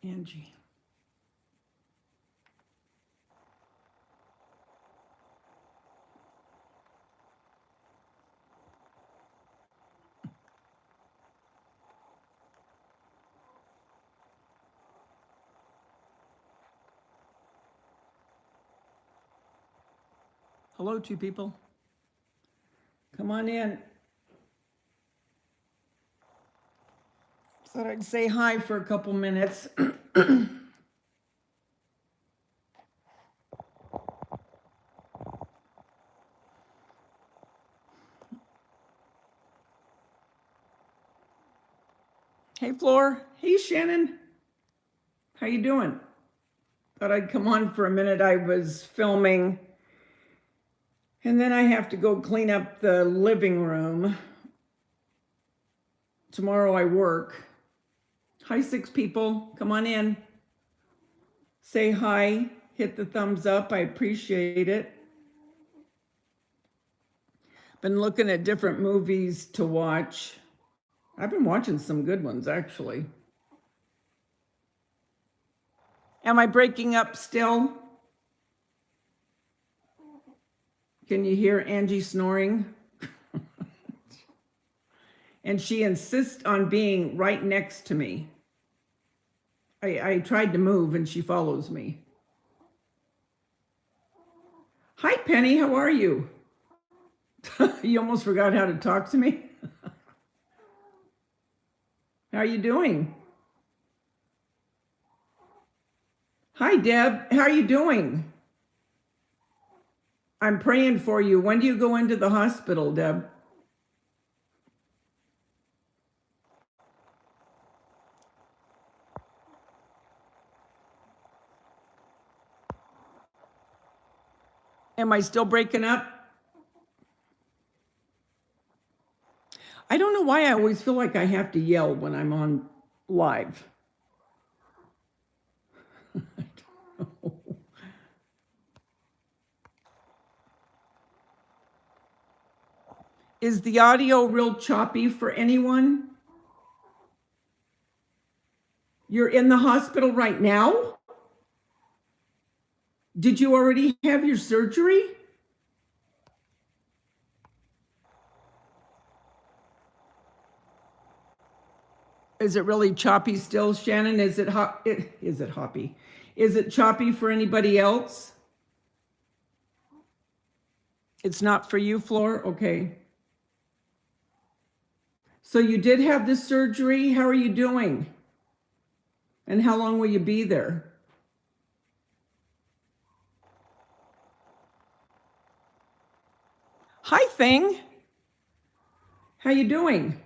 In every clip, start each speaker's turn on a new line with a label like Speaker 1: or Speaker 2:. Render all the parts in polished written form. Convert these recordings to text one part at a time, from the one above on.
Speaker 1: Angie. Hello, two people. Come on in. Thought I'd say hi for a couple minutes. Hey, Floor. Hey, Shannon. How you doing? Thought I'd come on for a minute. I was filming, and then I have to go clean up the living room. Tomorrow I work. Hi, 6 people. Come on in. Say hi. Hit the thumbs up. I appreciate it. Been looking at different movies to watch. I've been watching some good ones, actually. Am I breaking up still? Can you hear Angie snoring? And she insists on being right next to me. I tried to move and she follows me. Hi, Penny, how are you? You almost forgot how to talk to me? How are you doing? Hi, Deb, how are you doing? I'm praying for you. When do you go into the hospital, Deb? Am I still breaking up? I don't know why I always feel like I have to yell when I'm on live. I don't know. Is the audio real choppy for anyone? You're in the hospital right now? Did you already have your surgery? Is it really choppy still, Shannon? Is it hoppy? Is it choppy for anybody else? It's not for you, Floor? Okay. So you did have this surgery. How are you doing? And how long will you be there? Hi, Thing. How you doing?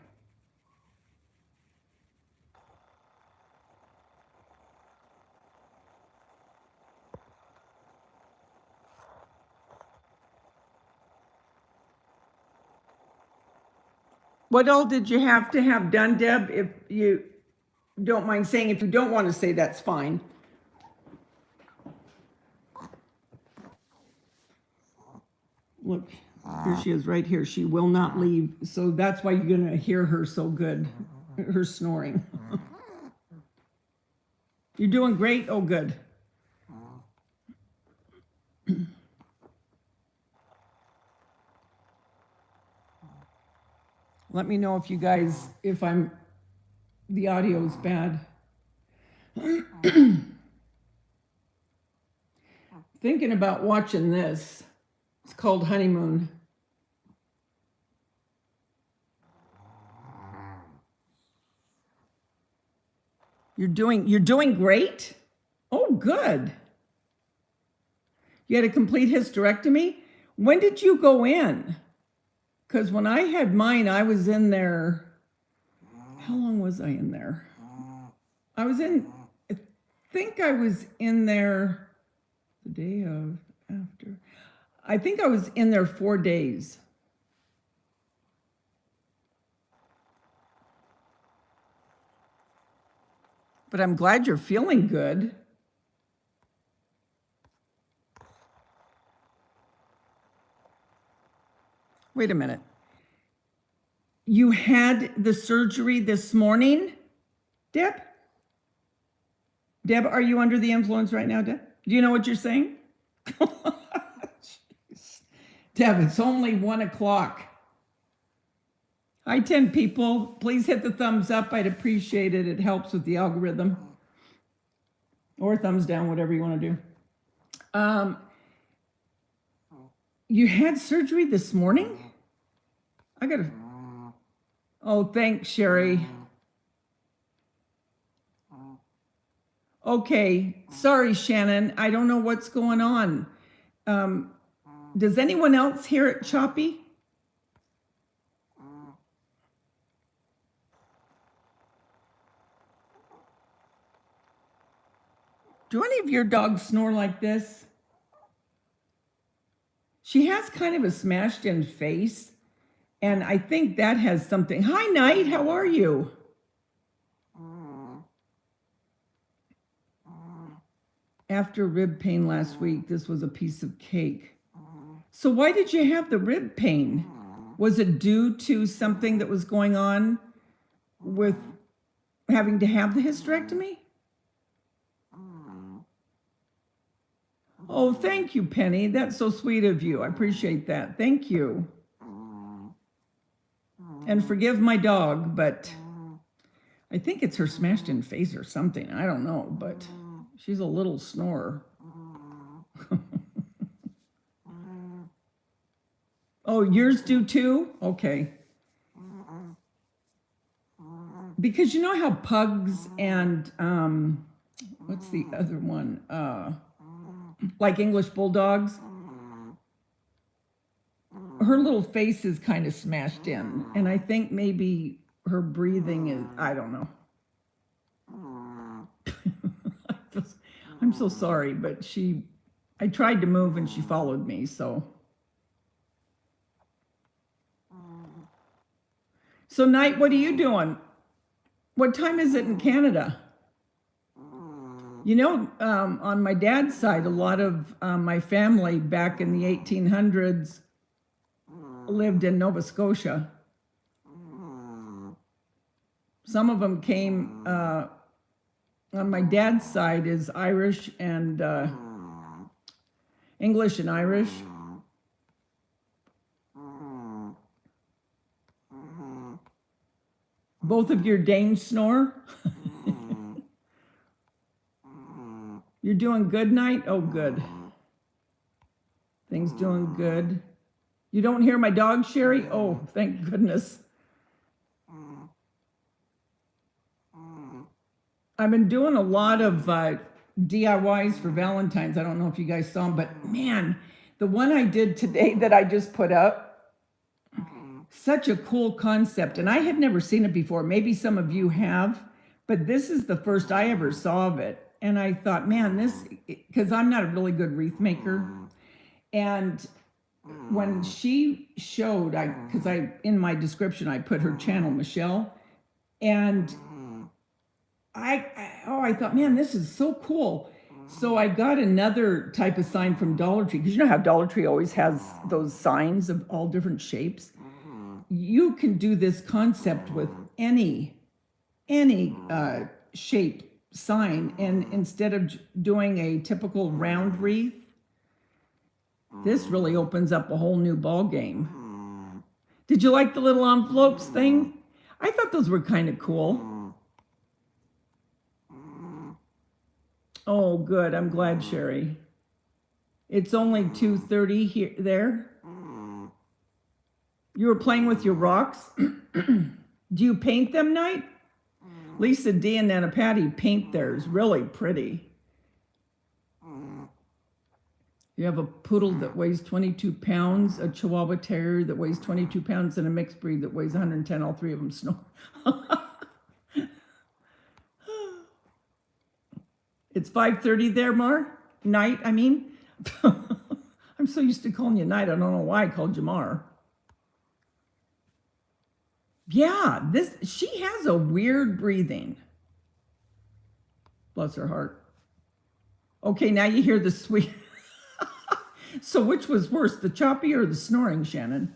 Speaker 1: What all did you have to have done, Deb? If you don't mind saying, if you don't want to say, that's fine. Look, here she is right here. She will not leave. So that's why you're going to hear her so good, her snoring. You're doing great? Oh, good. Let me know if you guys, if the audio is bad. Thinking about watching this. It's called Honeymoon. You're doing great? Oh, good. You had a complete hysterectomy? When did you go in? Because when I had mine, I was in there. How long was I in there? I think I was in there the day of after. I think I was in there 4 days. But I'm glad you're feeling good. Wait a minute. You had the surgery this morning, Deb? Deb, are you under the influence right now, Deb? Do you know what you're saying? Deb, it's only 1 o'clock. Hi, 10 people. Please hit the thumbs up. I'd appreciate it. It helps with the algorithm. Or thumbs down, whatever you want to do. You had surgery this morning? I got to... Oh, thanks, Sherry. Okay. Sorry, Shannon. I don't know what's going on. Does anyone else hear it choppy? Do any of your dogs snore like this? She has kind of a smashed in face, and I think that has something. Hi, Knight, how are you? After rib pain last week, this was a piece of cake. So why did you have the rib pain? Was it due to something that was going on with having to have the hysterectomy? Oh, thank you, Penny. That's so sweet of you. I appreciate that. Thank you. And forgive my dog, but I think it's her smashed in face or something. I don't know, but she's a little snorer. Oh, yours do too? Okay. Because you know how pugs and, what's the other one? Like English bulldogs, her little face is kind of smashed in, and I think maybe her breathing is, I don't know. I'm so sorry, but I tried to move and she followed me, so. So, Knight, what are you doing? What time is it in Canada? You know, on my dad's side, a lot of my family back in the 1800s lived in Nova Scotia. Some of them came, on my dad's side is Irish and English and Irish. Both of your Danes snore? You're doing good, Knight? Oh, good. Things doing good. You don't hear my dog, Sherry? Oh, thank goodness. I've been doing a lot of DIYs for Valentine's. I don't know if you guys saw them, but man, the one I did today that I just put up, such a cool concept. And I had never seen it before. Maybe some of you have, but this is the first I ever saw of it. And I thought, man, this, because I'm not a really good wreath maker. And when she showed, because in my description, I put her channel, Michelle. And I thought, man, this is so cool. So I got another type of sign from Dollar Tree, because you know how Dollar Tree always has those signs of all different shapes. You can do this concept with any shape sign, and instead of doing a typical round wreath, this really opens up a whole new ball game. Did you like the little envelopes thing? I thought those were kind of cool. Oh, good. I'm glad, Sherry. It's only 2:30 here. There. You were playing with your rocks. Do you paint them, Knight? Lisa D and Nana Patty paint theirs really pretty. You have a poodle that weighs 22 pounds, a Chihuahua Terrier that weighs 22 pounds, and a mixed breed that weighs 110. All three of them snore. It's 5:30 there, Knight, I mean. I'm so used to calling you Knight. I don't know why I called you Mar. Yeah, she has a weird breathing. Bless her heart. Okay, now you hear the sweet. So which was worse, the choppy or the snoring, Shannon?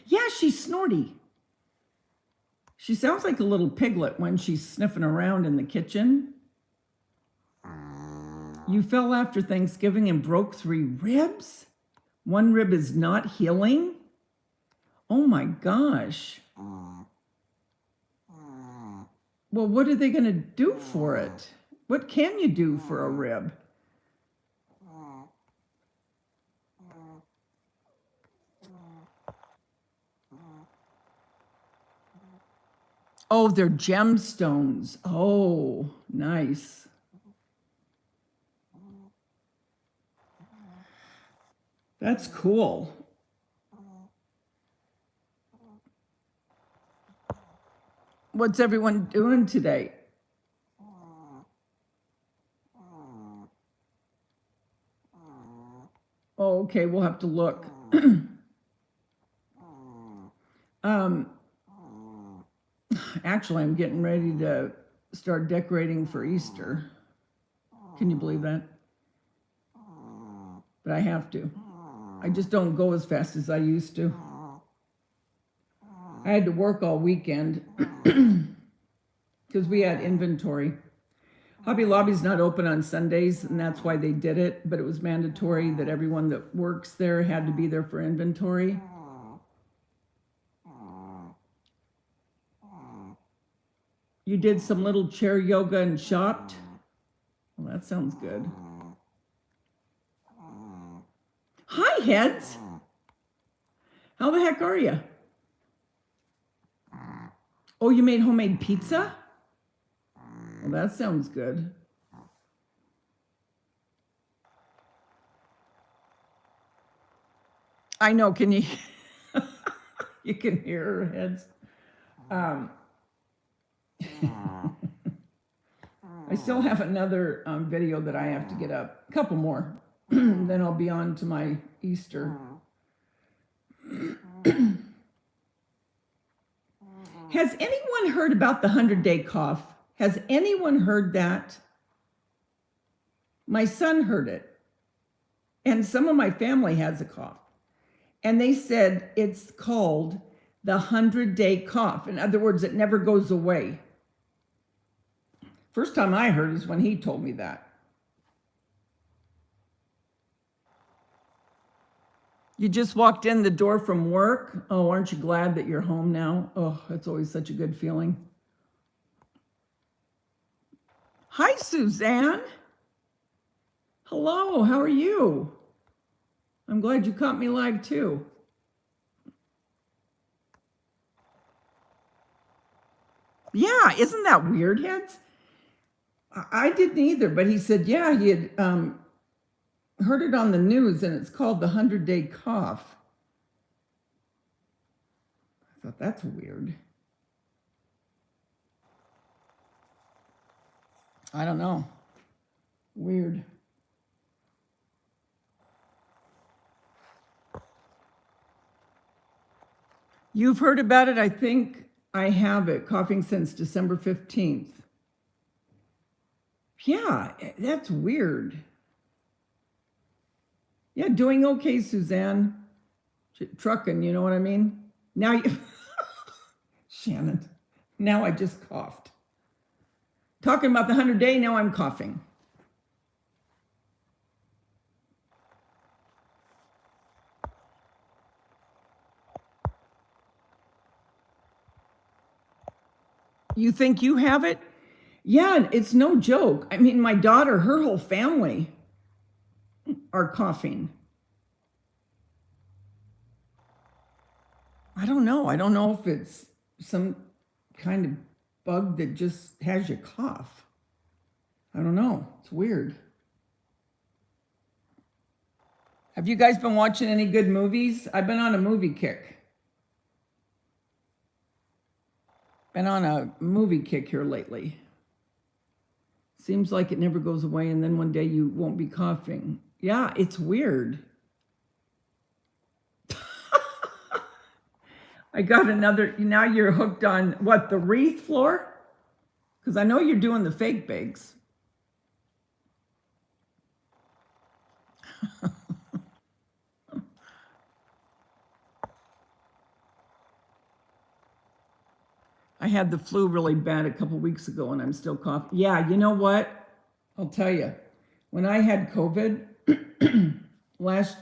Speaker 1: Yeah, she's snorty. She sounds like a little piglet when she's sniffing around in the kitchen. You fell after Thanksgiving and broke 3 ribs? One rib is not healing? Oh my gosh. Well, what are they going to do for it? What can you do for a rib? Oh, they're gemstones. Oh, nice. That's cool. What's everyone doing today? Oh, okay, we'll have to look. Actually, I'm getting ready to start decorating for Easter. Can you believe that? But I have to. I just don't go as fast as I used to. I had to work all weekend because we had inventory. Hobby Lobby's not open on Sundays, and that's why they did it, but it was mandatory that everyone that works there had to be there for inventory. You did some little chair yoga and shopped? Well, that sounds good. Hi, Heads. How the heck are you? Oh, you made homemade pizza? Well, that sounds good. I know, can you? You can hear her, Heads. I still have another video that I have to get up. A couple more. Then I'll be on to my Easter. Has anyone heard about the 100-day cough? Has anyone heard that? My son heard it. And some of my family has a cough. And they said it's called the 100-day cough. In other words, it never goes away. First time I heard is when he told me that. You just walked in the door from work. Oh, aren't you glad that you're home now? Oh, it's always such a good feeling. Hi, Suzanne. Hello, how are you? I'm glad you caught me live too. Yeah, isn't that weird, Heads? I didn't either, but he said, yeah, he had heard it on the news, and it's called the 100-day cough. I thought, that's weird. I don't know. Weird. You've heard about it? I think I have it, coughing since December 15th. Yeah, that's weird. Yeah, doing okay, Suzanne. Trucking, you know what I mean? Now you, Shannon, now I just coughed. Talking about the 100-day, now I'm coughing. You think you have it? Yeah, it's no joke. I mean, my daughter, her whole family are coughing. I don't know. I don't know if it's some kind of bug that just has you cough. I don't know. It's weird. Have you guys been watching any good movies? I've been on a movie kick. Been on a movie kick here lately. Seems like it never goes away, and then one day you won't be coughing. Yeah, it's weird. I got another, now you're hooked on, what, the wreath floor? Because I know you're doing the fake bakes. I had the flu really bad a couple weeks ago, and I'm still coughing. Yeah, you know what? I'll tell you. When I had COVID, was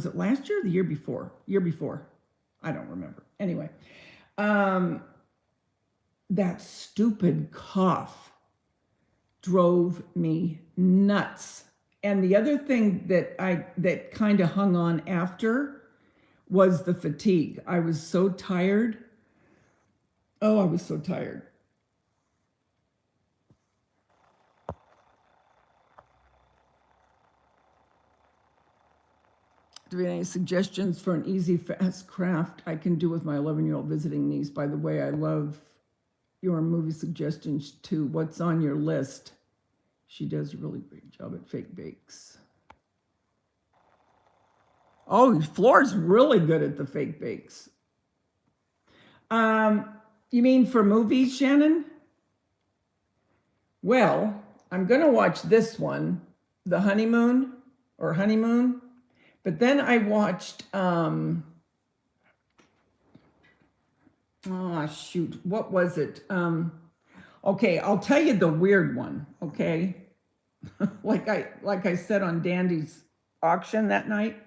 Speaker 1: it last year or the year before? Year before. I don't remember. Anyway, that stupid cough drove me nuts. And the other thing that kind of hung on after was the fatigue. I was so tired. Oh, I was so tired. Do we have any suggestions for an easy, fast craft I can do with my 11-year-old visiting niece? By the way, I love your movie suggestions too. What's on your list? She does a really great job at fake bakes. Oh, Floor's really good at the fake bakes. You mean for movies, Shannon? Well, I'm going to watch this one, The Honeymoon. But then I watched, what was it? Okay, I'll tell you the weird one, okay? like I said on Dandy's auction that night.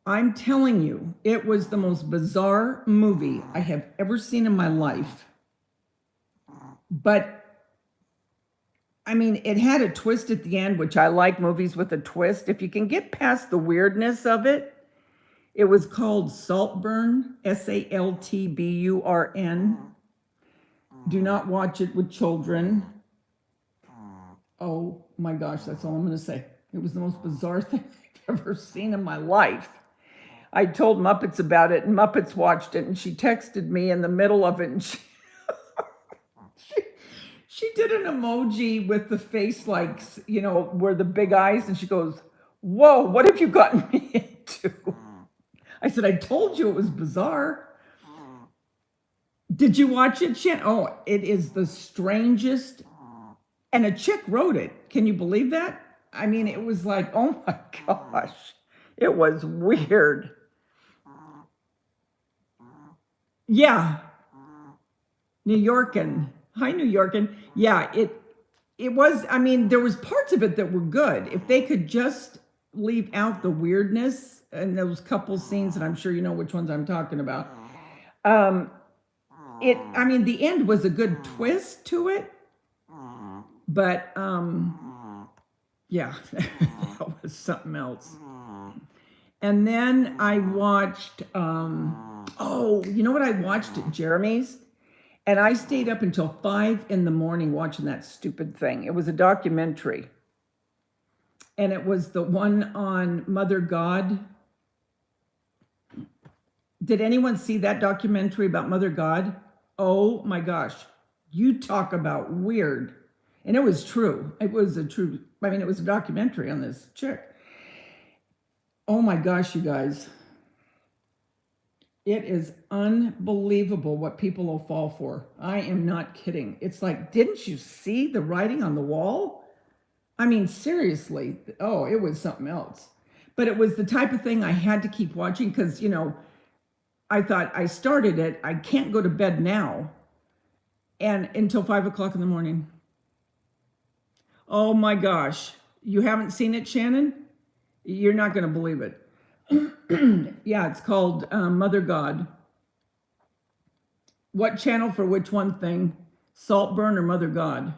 Speaker 1: I'm telling you, it was the most bizarre movie I have ever seen in my life. But, I mean, it had a twist at the end, which I like movies with a twist. If you can get past the weirdness of it, it was called Saltburn, Saltburn. Do not watch it with children. Oh my gosh, that's all I'm going to say. It was the most bizarre thing I've ever seen in my life. I told Muppets about it, and Muppets watched it, and she texted me in the middle of it, and she did an emoji with the face like, you know, where the big eyes, and she goes, "Whoa, what have you gotten me into?" I said, "I told you it was bizarre." Did you watch it, Shan? Oh, it is the strangest. And a chick wrote it. Can you believe that? I mean, it was like, oh my gosh. It was weird. Yeah. New Yorkin. Hi, New Yorkin. Yeah, it was, I mean, there was parts of it that were good. If they could just leave out the weirdness and those couple scenes, and I'm sure you know which ones I'm talking about. I mean, the end was a good twist to it. But, yeah, that was something else. And then I watched, you know what I watched at Jeremy's? And I stayed up until 5 a.m. watching that stupid thing. It was a documentary. And it was the one on Mother God. Did anyone see that documentary about Mother God? Oh my gosh. You talk about weird. And it was true. It was a documentary on this chick. Oh my gosh, you guys. It is unbelievable what people will fall for. I am not kidding. It's like, didn't you see the writing on the wall? I mean, seriously. Oh, it was something else. But it was the type of thing I had to keep watching because, you know, I thought I started it. I can't go to bed now. And until 5 o'clock in the morning. Oh my gosh. You haven't seen it, Shannon? You're not going to believe it. Yeah, it's called Mother God. What channel for which one thing? Saltburn or Mother God?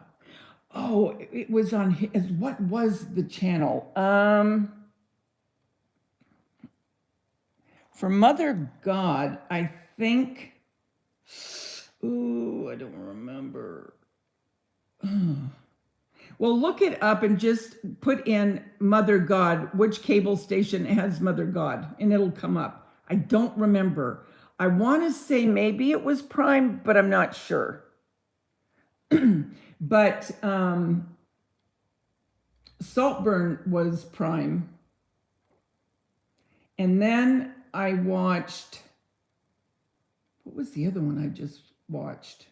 Speaker 1: Oh, it was on his, what was the channel? For Mother God, I think, I don't remember. Well, look it up and just put in Mother God, which cable station has Mother God, and it'll come up. I don't remember. I want to say maybe it was Prime, but I'm not sure. But Saltburn was Prime. And then I watched, what was the other one I just watched?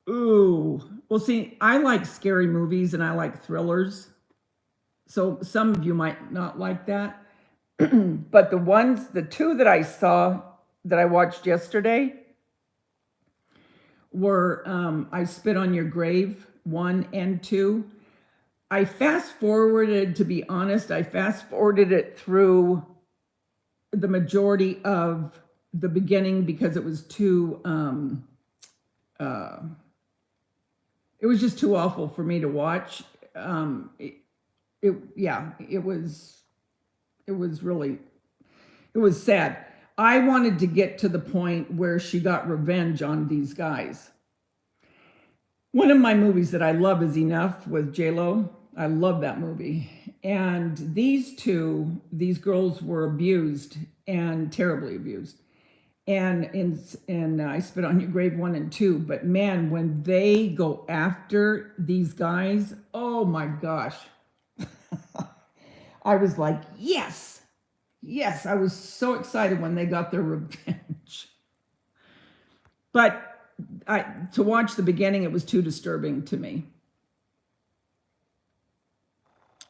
Speaker 1: Ooh, well, see, I like scary movies and I like thrillers. So some of you might not like that. But the two that I saw that I watched yesterday were I Spit on Your Grave 1 and 2. I fast forwarded, to be honest, I fast forwarded it through the majority of the beginning because it was too, it was just too awful for me to watch. It was really, it was sad. I wanted to get to the point where she got revenge on these guys. One of my movies that I love is Enough with J-Lo. I love that movie. And these girls were abused and terribly abused. And in I Spit on Your Grave 1 and 2. But man, when they go after these guys, oh my gosh. I was like, yes. Yes, I was so excited when they got their revenge. But to watch the beginning, it was too disturbing to me.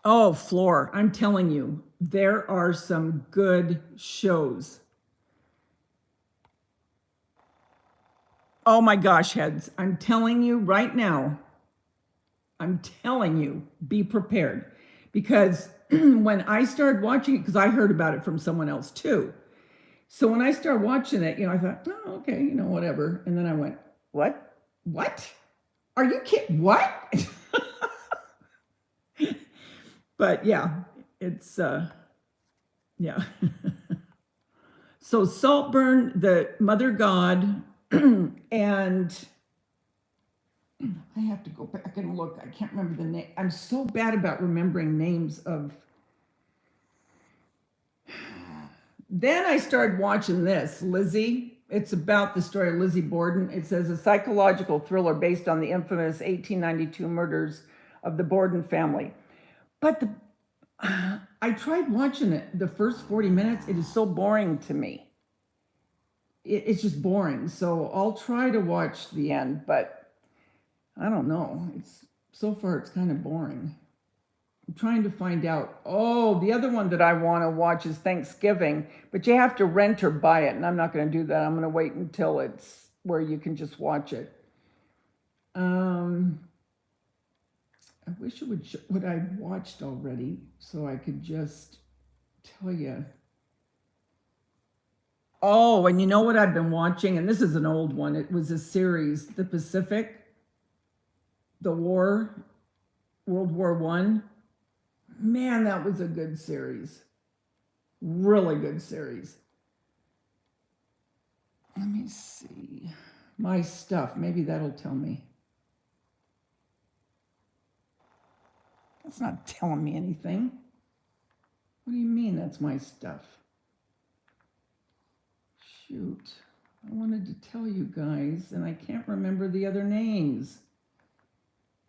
Speaker 1: Oh, Floor, I'm telling you, there are some good shows. Oh my gosh, heads, I'm telling you right now, be prepared. Because when I started watching it, because I heard about it from someone else too. So when I started watching it, I thought, oh, okay, whatever. And then I went, what? What? Are you kidding? What? But yeah, it's, yeah. So Saltburn, the mother god, and I have to go back and look. I can't remember the name. I'm so bad about remembering names of. Then I started watching this, Lizzie. It's about the story of Lizzie Borden. It says a psychological thriller based on the infamous 1892 murders of the Borden family. But I tried watching it. The first 40 minutes, it is so boring to me. It's just boring. So I'll try to watch the end, but I don't know. So far it's kind of boring. I'm trying to find out. Oh, the other one that I want to watch is Thanksgiving, but you have to rent or buy it, and I'm not going to do that. I'm going to wait until it's where you can just watch it. I wish it would show what I watched already, so I could just tell you. Oh, and you know what I've been watching? And this is an old one. It was a series, The Pacific, the war, World War I. Man, that was a good series. Really good series. Let me see. My stuff. Maybe that'll tell me. That's not telling me anything. What do you mean that's my stuff? Shoot. I wanted to tell you guys, and I can't remember the other names.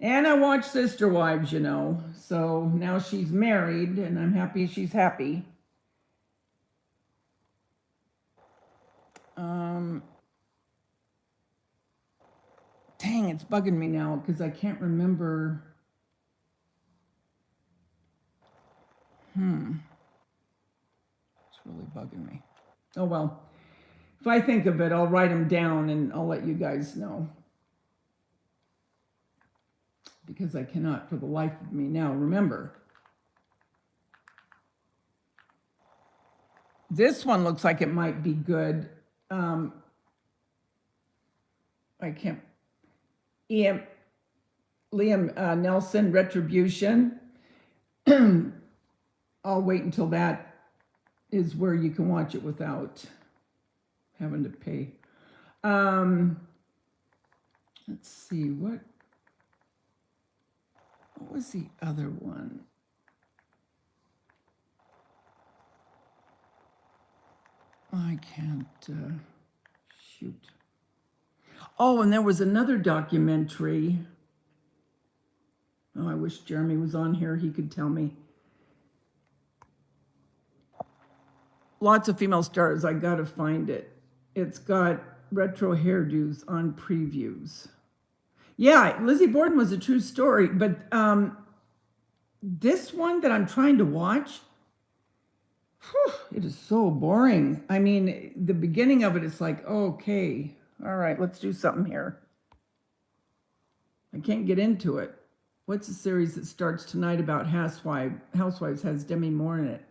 Speaker 1: And I watch Sister Wives, So now she's married, and I'm happy she's happy. Dang, it's bugging me now because I can't remember. It's really bugging me. Oh, well. If I think of it, I'll write them down and I'll let you guys know. Because I cannot for the life of me now remember. This one looks like it might be good. I can't. Liam Nelson, Retribution. I'll wait until that is where you can watch it without having to pay. Let's see, what was the other one? I can't, shoot. Oh, and there was another documentary. Oh, I wish Jeremy was on here. He could tell me. Lots of female stars. I gotta find it. It's got retro hairdos on previews. Yeah, Lizzie Borden was a true story, but this one that I'm trying to watch, it is so boring. I mean, the beginning of it is like, okay, all right, let's do something here. I can't get into it. What's the series that starts tonight about housewives has Demi Moore in it?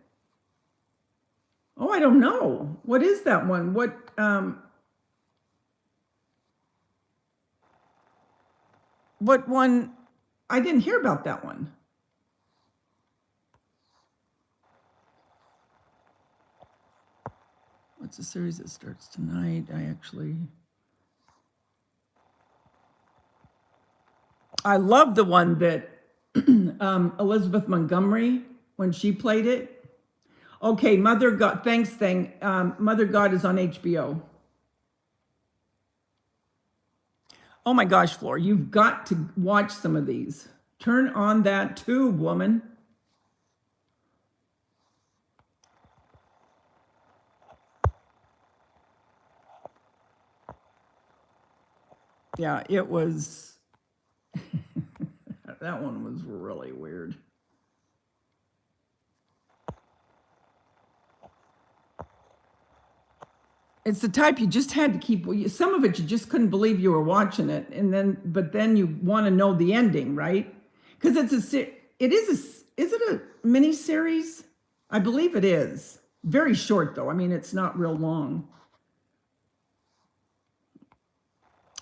Speaker 1: Oh, I don't know. What is that one? What one? I didn't hear about that one. What's the series that starts tonight? I love the one that Elizabeth Montgomery, when she played it. Okay, Mother God, thanks, Mother God is on HBO. Oh my gosh, Floor, you've got to watch some of these. Turn on that tube, woman. Yeah, it was, that one was really weird. It's the type you just had to keep, some of it you just couldn't believe you were watching it, but then you want to know the ending, right? Because is it a mini series? I believe it is. Very short though. I mean, it's not real long.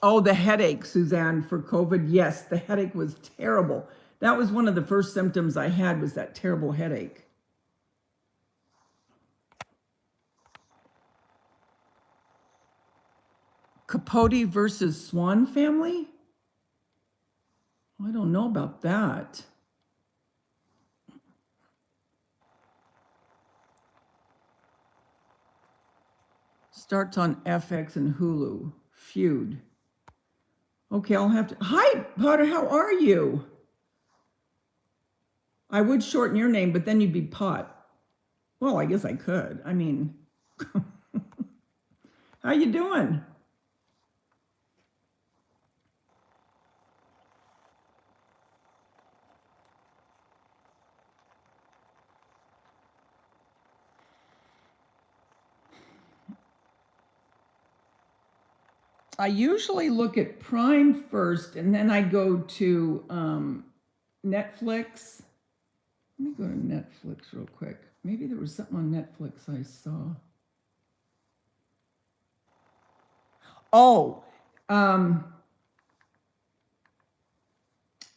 Speaker 1: Oh, the headache, Suzanne, for COVID. Yes, the headache was terrible. That was one of the first symptoms I had, was that terrible headache. Capote versus Swan family? I don't know about that. Starts on FX and Hulu. Feud. Okay, I'll have to. Hi, Potter, how are you? I would shorten your name, but then you'd be Pot. Well, I guess I could. I mean, how you doing? I usually look at Prime first, and then I go to Netflix. Let me go to Netflix real quick. Maybe there was something on Netflix I saw. Oh,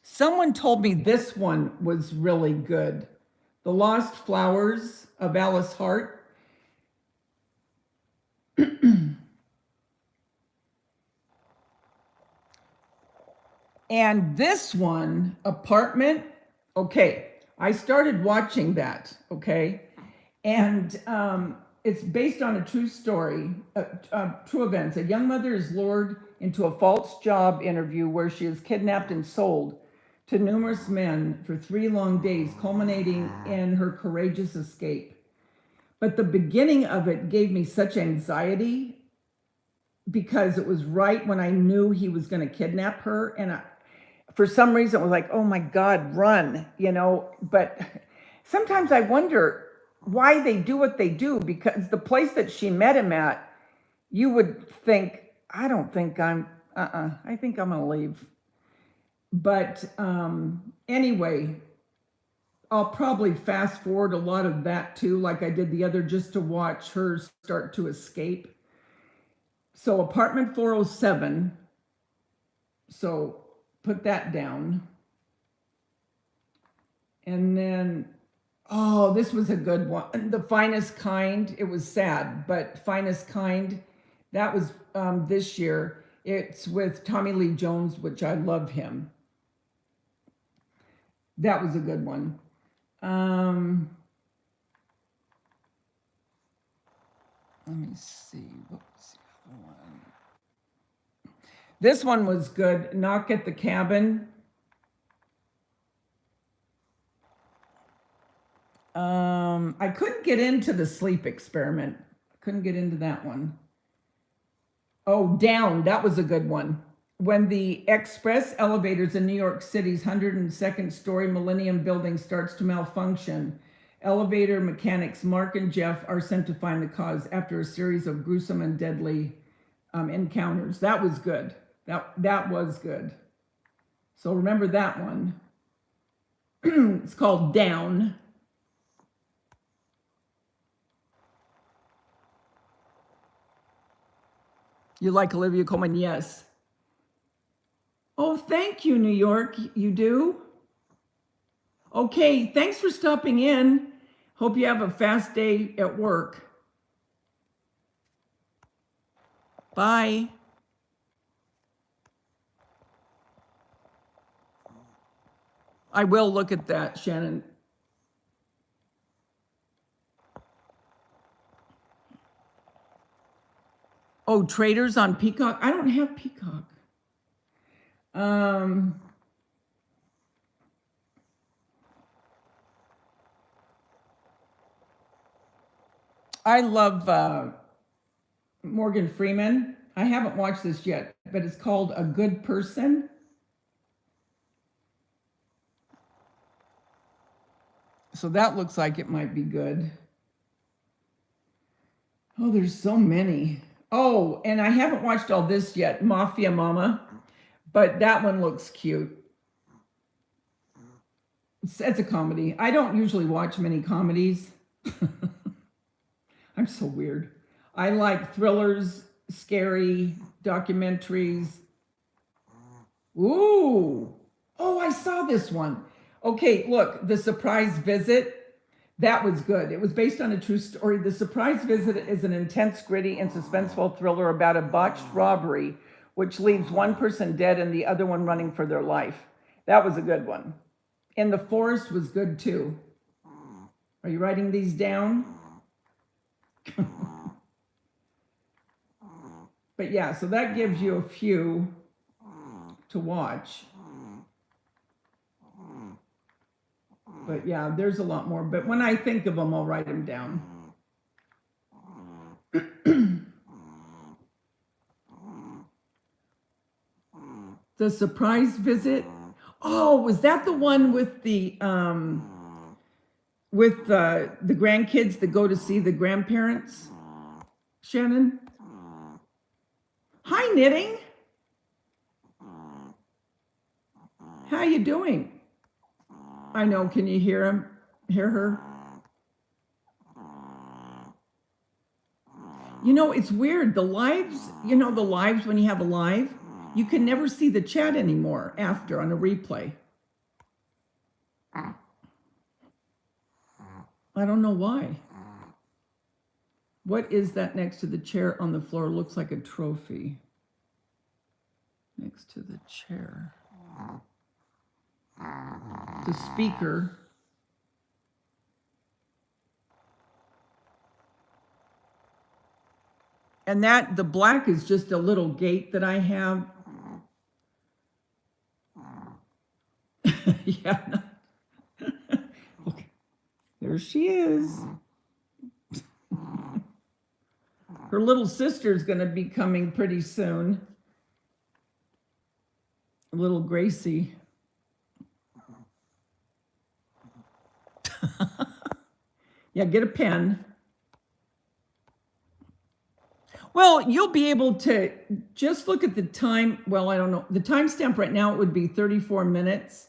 Speaker 1: someone told me this one was really good. The Lost Flowers of Alice Hart. And this one, Apartment, okay, I started watching that, okay? And it's based on a true story, true events. A young mother is lured into a false job interview where she is kidnapped and sold to numerous men for 3 long days, culminating in her courageous escape. But the beginning of it gave me such anxiety because it was right when I knew he was going to kidnap her. And for some reason, it was like, oh my God, run, But sometimes I wonder why they do what they do, because the place that she met him at, you would think, I think I'm going to leave. But anyway, I'll probably fast forward a lot of that too, like I did the other, just to watch her start to escape. So Apartment 407. So put that down. And then, oh, this was a good one. The Finest Kind. It was sad, but Finest Kind. That was this year. It's with Tommy Lee Jones, which I love him. That was a good one. Let me see. What was the other one? This one was good. Knock at the Cabin. I couldn't get into the Sleep Experiment. Couldn't get into that one. Oh, Down. That was a good one. When the express elevators in New York City's 102nd story Millennium building starts to malfunction, elevator mechanics Mark and Jeff are sent to find the cause after a series of gruesome and deadly encounters. That was good. That was good. So remember that one. It's called Down. You like Olivia Colman? Yes. Oh, thank you, New York. You do? Okay, thanks for stopping in. Hope you have a fast day at work. Bye. I will look at that, Shannon. Oh, Traders on Peacock? I don't have Peacock. I love Morgan Freeman. I haven't watched this yet, but it's called A Good Person. So that looks like it might be good. Oh, there's so many. Oh, and I haven't watched all this yet, Mafia Mama, but that one looks cute. It's a comedy. I don't usually watch many comedies. I'm so weird. I like thrillers, scary documentaries. Ooh. Oh, I saw this one. Okay, look, The Surprise Visit. That was good. It was based on a true story. The Surprise Visit is an intense, gritty, and suspenseful thriller about a botched robbery, which leaves one person dead and the other one running for their life. That was a good one. And The Forest was good too. Are you writing these down? But yeah, so that gives you a few to watch. But yeah, there's a lot more. But when I think of them, I'll write them down. The Surprise Visit. Oh, was that the one with the grandkids that go to see the grandparents? Shannon? Hi, Knitting. How you doing? I know, can you hear him? Hear her? You know, it's weird. The lives, the lives when you have a live, you can never see the chat anymore after on a replay. I don't know why. What is that next to the chair on the floor? Looks like a trophy. Next to the chair. The speaker. And the black is just a little gate that I have. Yeah. Okay. There she is. Her little sister's going to be coming pretty soon. Little Gracie. Yeah, get a pen. Well, you'll be able to just look at the time. Well, I don't know. The timestamp right now, it would be 34 minutes.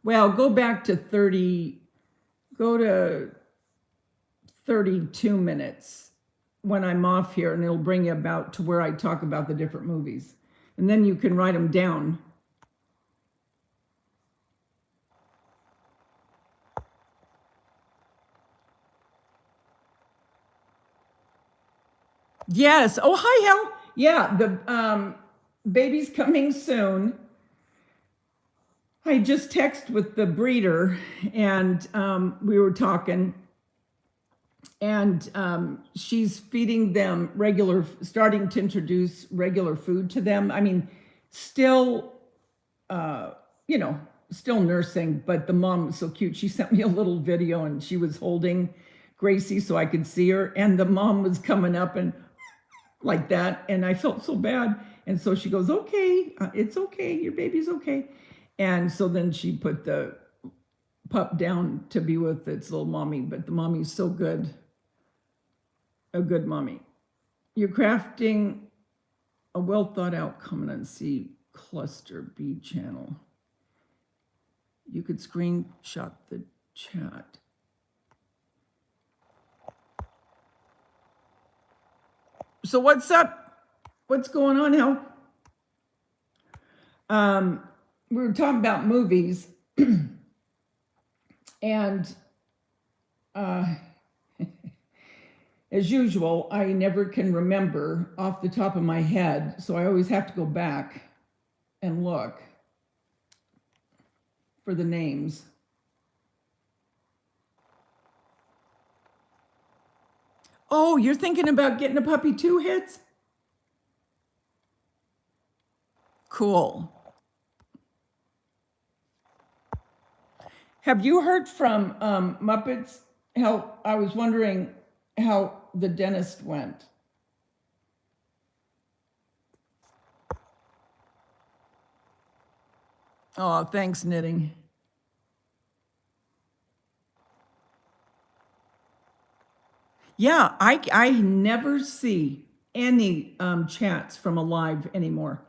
Speaker 1: Well, go back to 32 minutes when I'm off here, and it'll bring you about to where I talk about the different movies. And then you can write them down. Yes. Oh, hi, Hal. Yeah, the baby's coming soon. I just texted with the breeder, and we were talking, and she's feeding them starting to introduce regular food to them. I mean, still, still nursing, but the mom was so cute. She sent me a little video, and she was holding Gracie so I could see her, and the mom was coming up and like that, and I felt so bad. And so she goes, okay, it's okay, your baby's okay. And so then she put the pup down to be with its little mommy, but the mommy's so good, a good mommy. You're crafting a well thought out comment on C cluster B channel. You could screenshot the chat. So what's up? What's going on, Hal? We were talking about movies, and as usual, I never can remember off the top of my head, so I always have to go back and look for the names. Oh, you're thinking about getting a puppy too, Hits? Cool. Have you heard from Muppets? How I was wondering how the dentist went. Oh, thanks, Knitting. Yeah, I never see any chats from Alive anymore.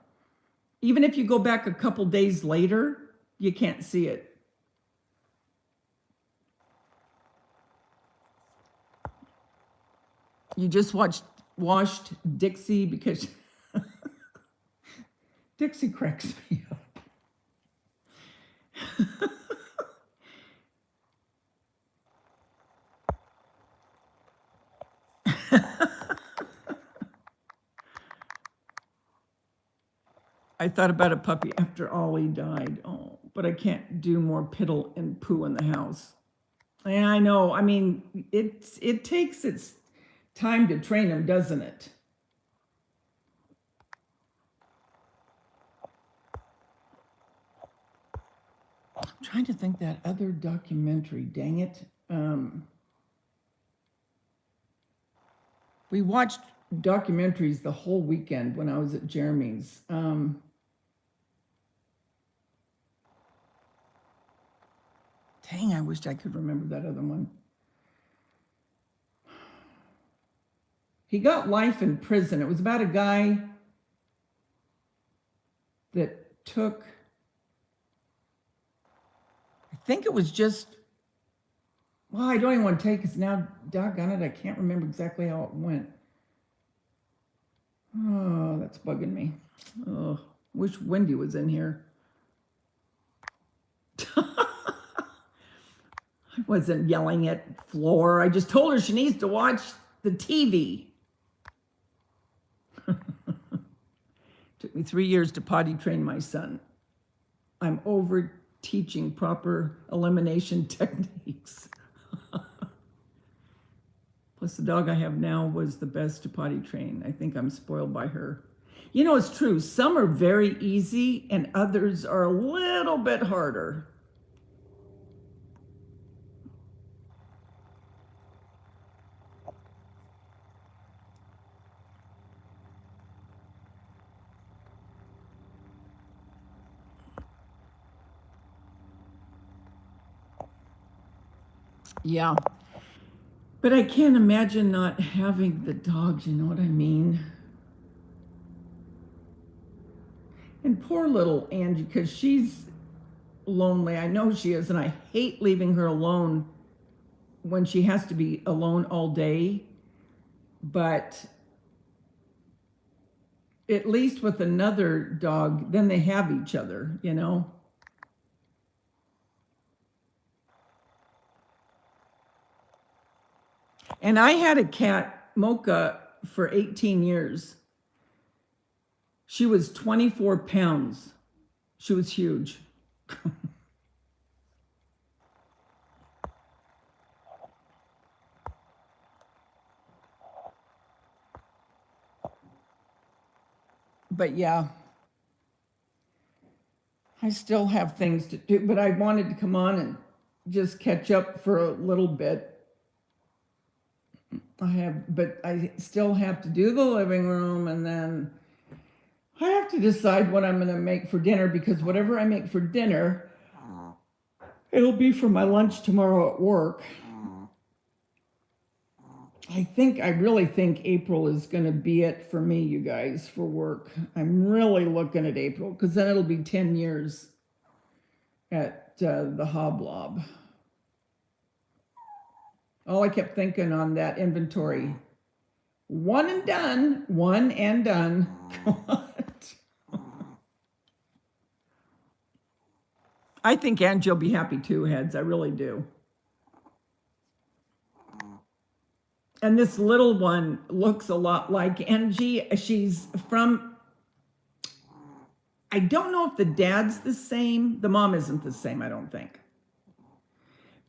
Speaker 1: Even if you go back a couple days later, you can't see it. You just washed Dixie because Dixie cracks me up. I thought about a puppy after Ollie died. Oh, but I can't do more piddle and poo in the house. And I know, I mean, it takes its time to train him, doesn't it? I'm trying to think that other documentary, dang it. We watched documentaries the whole weekend when I was at Jeremy's. Dang, I wished I could remember that other one. He got life in prison. It was about a guy that took, I think it was just, well, I don't even want to take, because now, doggone it, I can't remember exactly how it went. Oh, that's bugging me. Oh, wish Wendy was in here. I wasn't yelling at Floor. I just told her she needs to watch the TV. Took me 3 years to potty train my son. I'm over teaching proper elimination techniques. Plus, the dog I have now was the best to potty train. I think I'm spoiled by her. You know, it's true. Some are very easy and others are a little bit harder. Yeah. But I can't imagine not having the dogs, you know what I mean? And poor little Angie, because she's lonely. I know she is, and I hate leaving her alone when she has to be alone all day. But at least with another dog, then they have each other, you know? And I had a cat, Mocha, for 18 years. She was 24 pounds. She was huge. But yeah, I still have things to do, but I wanted to come on and just catch up for a little bit. But I still have to do the living room, and then I have to decide what I'm going to make for dinner, because whatever I make for dinner, it'll be for my lunch tomorrow at work. I really think April is going to be it for me, you guys, for work. I'm really looking at April, because then it'll be 10 years at the Hoblob. All I kept thinking on that inventory, one and done, one and done. I think Angie'll be happy too, Heads. I really do. And this little one looks a lot like Angie. She's from, I don't know if the dad's the same. The mom isn't the same, I don't think.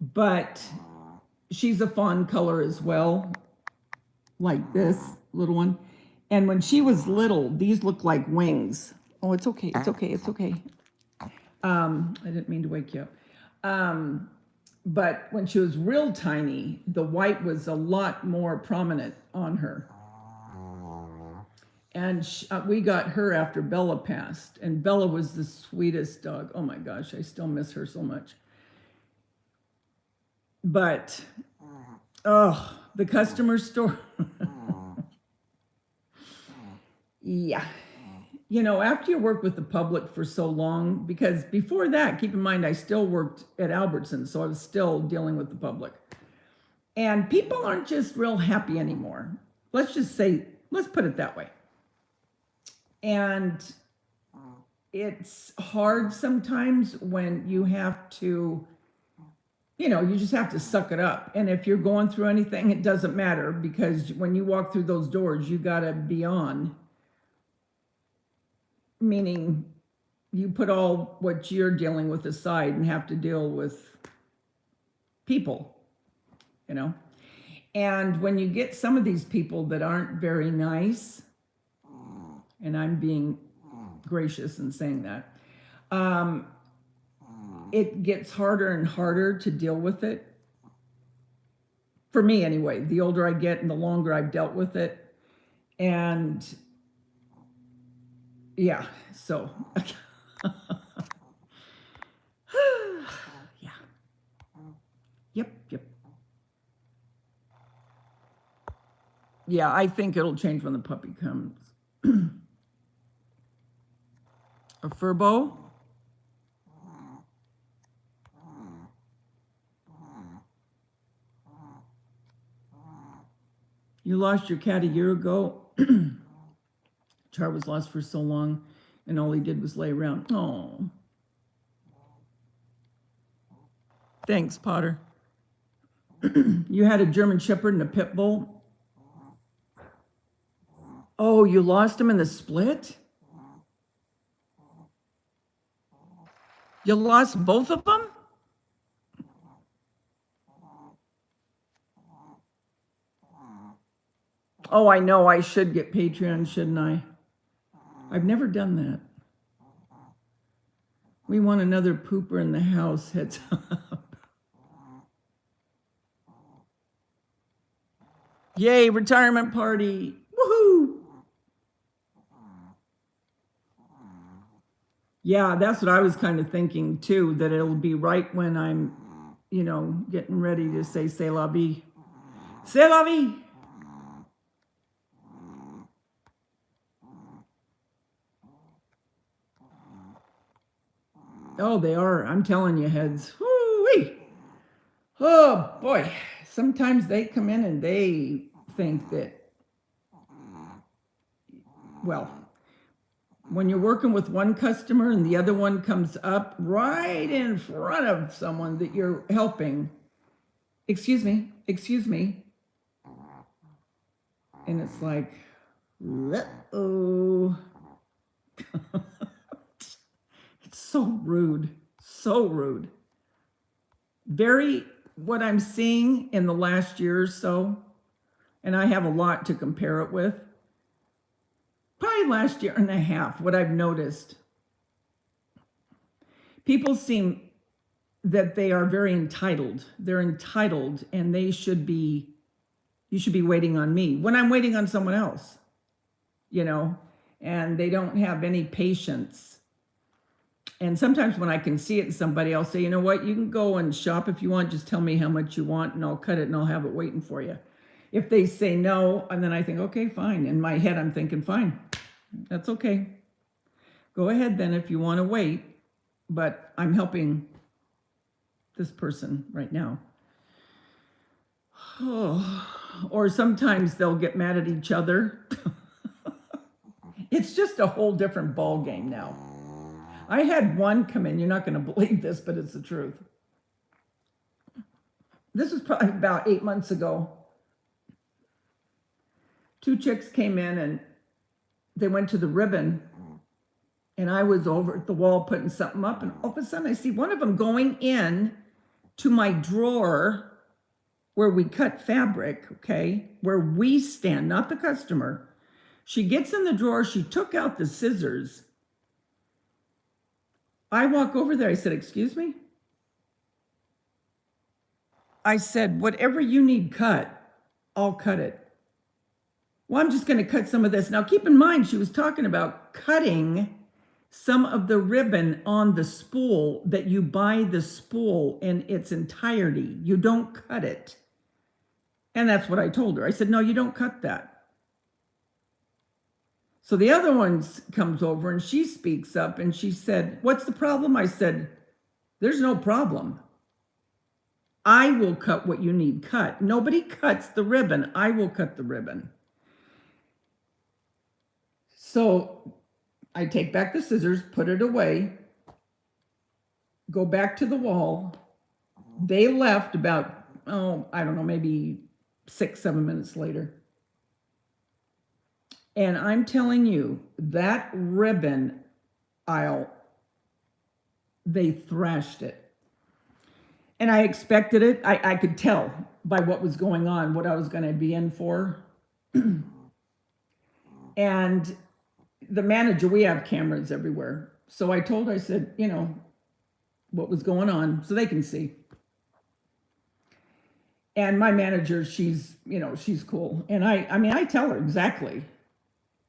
Speaker 1: But she's a fawn color as well, like this little one. And when she was little, these looked like wings. Oh, it's okay. It's okay. It's okay. I didn't mean to wake you up. But when she was real tiny, the white was a lot more prominent on her. And we got her after Bella passed. And Bella was the sweetest dog. Oh my gosh, I still miss her so much. But, oh, the customer store. Yeah. You know, after you work with the public for so long, because before that, keep in mind, I still worked at Albertsons, so I was still dealing with the public. And people aren't just real happy anymore. Let's just say, let's put it that way. And it's hard sometimes when you have to, you know, you just have to suck it up. And if you're going through anything, it doesn't matter, because when you walk through those doors, you got to be on. Meaning you put all what you're dealing with aside and have to deal with people, you know. And when you get some of these people that aren't very nice, and I'm being gracious in saying that, it gets harder and harder to deal with it. For me anyway, the older I get and the longer I've dealt with it. And yeah, so yeah. Yep. Yeah, I think it'll change when the puppy comes. A Furbo? You lost your cat a year ago. Char was lost for so long, and all he did was lay around. Oh. Thanks, Potter. You had a German Shepherd and a Pit Bull? Oh, you lost him in the split? You lost both of them? Oh, I know. I should get Patreon, shouldn't I? I've never done that. We want another pooper in the house. Heads up. Yay, retirement party. Woohoo! Yeah, that's what I was kind of thinking too, that it'll be right when I'm, you know, getting ready to say c'est la vie. C'est la vie! Oh, they are. I'm telling you, Heads. Woo-wee. Oh, boy. Sometimes they come in and they think that, well, when you're working with one customer and the other one comes up right in front of someone that you're helping, excuse me, and it's like, uh-oh. It's so rude, so rude. Very, what I'm seeing in the last year or so, and I have a lot to compare it with, probably last year and a half, what I've noticed, people seem that they are very entitled. They're entitled, and you should be waiting on me when I'm waiting on someone else, you know, and they don't have any patience. And sometimes when I can see it in somebody, I'll say, you know what, you can go and shop if you want, just tell me how much you want and I'll cut it and I'll have it waiting for you. If they say no, and then I think, okay, fine. In my head, I'm thinking, fine, that's okay. Go ahead then if you want to wait, but I'm helping this person right now. Oh, or sometimes they'll get mad at each other. It's just a whole different ball game now. I had one come in, you're not going to believe this, but it's the truth. This was probably about 8 months ago. Two chicks came in and they went to the ribbon, and I was over at the wall putting something up, and all of a sudden I see one of them going in to my drawer where we cut fabric, okay, where we stand, not the customer. She gets in the drawer, she took out the scissors. I walk over there, I said, "Excuse me?" I said, "Whatever you need cut, I'll cut it." "Well, I'm just going to cut some of this." Now, keep in mind, she was talking about cutting some of the ribbon on the spool, that you buy the spool in its entirety. You don't cut it. And that's what I told her. I said, "No, you don't cut that." So the other one comes over and she speaks up and she said, "What's the problem?" I said, "There's no problem. I will cut what you need cut. Nobody cuts the ribbon. I will cut the ribbon." So I take back the scissors, put it away, go back to the wall. They left about, I don't know, maybe 6-7 minutes later. And I'm telling you, that ribbon aisle, they thrashed it. And I expected it. I could tell by what was going on, what I was going to be in for. And the manager, we have cameras everywhere. So I told her, I said, what was going on so they can see. And my manager, she's cool. And I tell her exactly,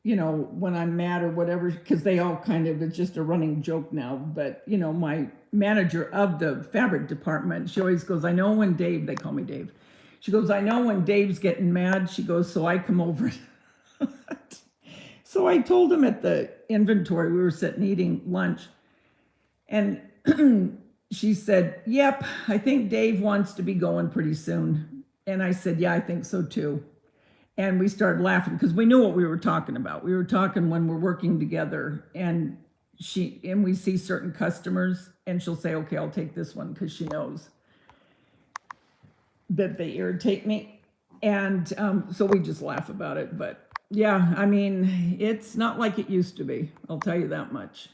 Speaker 1: when I'm mad or whatever, because they all it's just a running joke now. But, my manager of the fabric department, she always goes, "I know when Dave," they call me Dave. She goes, "I know when Dave's getting mad." She goes, "So I come over." So I told him at the inventory, we were sitting eating lunch, and she said, "Yep, I think Dave wants to be going pretty soon." And I said, "Yeah, I think so too." And we started laughing because we knew what we were talking about. We were talking when we're working together, and we see certain customers, and she'll say, "Okay, I'll take this one," because she knows that they irritate me. And so we just laugh about it. But yeah, it's not like it used to be. I'll tell you that much.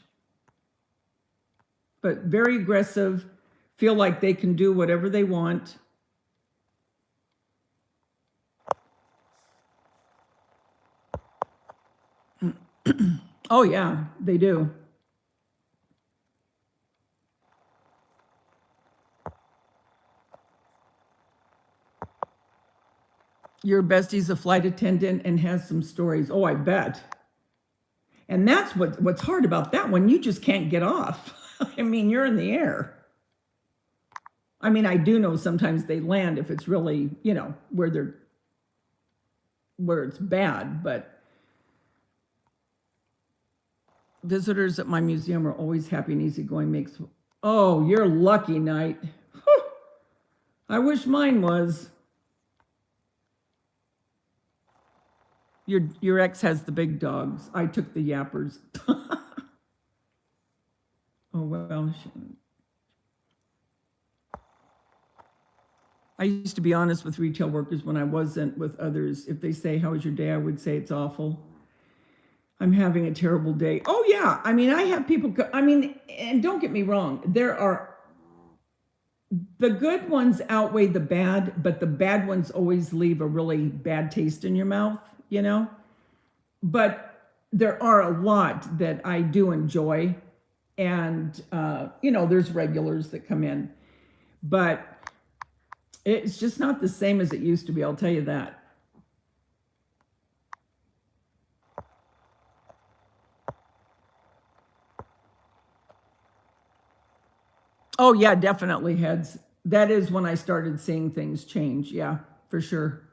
Speaker 1: But very aggressive, feel like they can do whatever they want. Oh yeah, they do. Your bestie's a flight attendant and has some stories. Oh, I bet. And that's what's hard about that one. You just can't get off. You're in the air. I do know sometimes they land if it's really, where it's bad, but visitors at my museum are always happy and easygoing. Oh, you're lucky, Knight. I wish mine was. Your ex has the big dogs. I took the yappers. Oh, well. I used to be honest with retail workers when I wasn't with others. If they say, "How was your day?" I would say, "It's awful. I'm having a terrible day." Oh, yeah. I have people, and don't get me wrong, the good ones outweigh the bad, but the bad ones always leave a really bad taste in your mouth, But there are a lot that I do enjoy. And, there's regulars that come in. But it's just not the same as it used to be, I'll tell you that. Oh, yeah, definitely heads. That is when I started seeing things change. Yeah, for sure.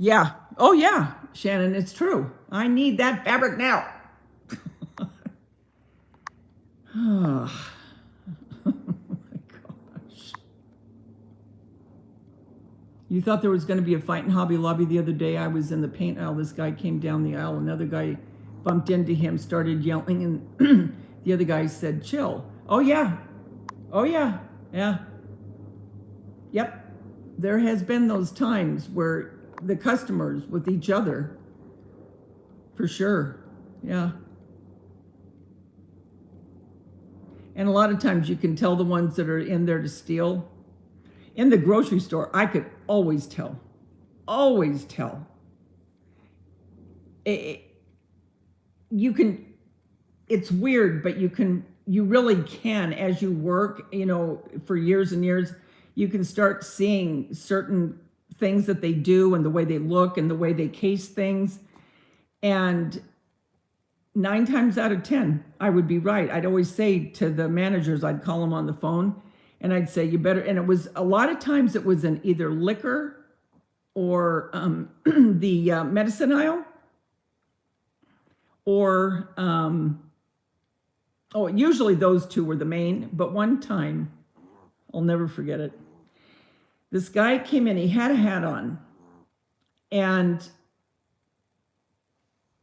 Speaker 1: Yeah. Oh, yeah, Shannon, it's true. I need that fabric now. Oh, my gosh. You thought there was going to be a fight in Hobby Lobby the other day. I was in the paint aisle. This guy came down the aisle. Another guy bumped into him, started yelling, and the other guy said, chill. Oh, yeah. Oh, yeah. Yeah. Yep. There has been those times where the customers with each other, for sure. Yeah. And a lot of times you can tell the ones that are in there to steal. In the grocery store, I could always tell. Always tell. You can, it's weird, but you really can, as you work, for years and years, you can start seeing certain things that they do and the way they look and the way they case things. And 9 times out of 10, I would be right. I'd always say to the managers, I'd call them on the phone and I'd say, you better, and it was a lot of times it was in either liquor or the medicine aisle or, usually those two were the main, but one time, I'll never forget it. This guy came in, he had a hat on, and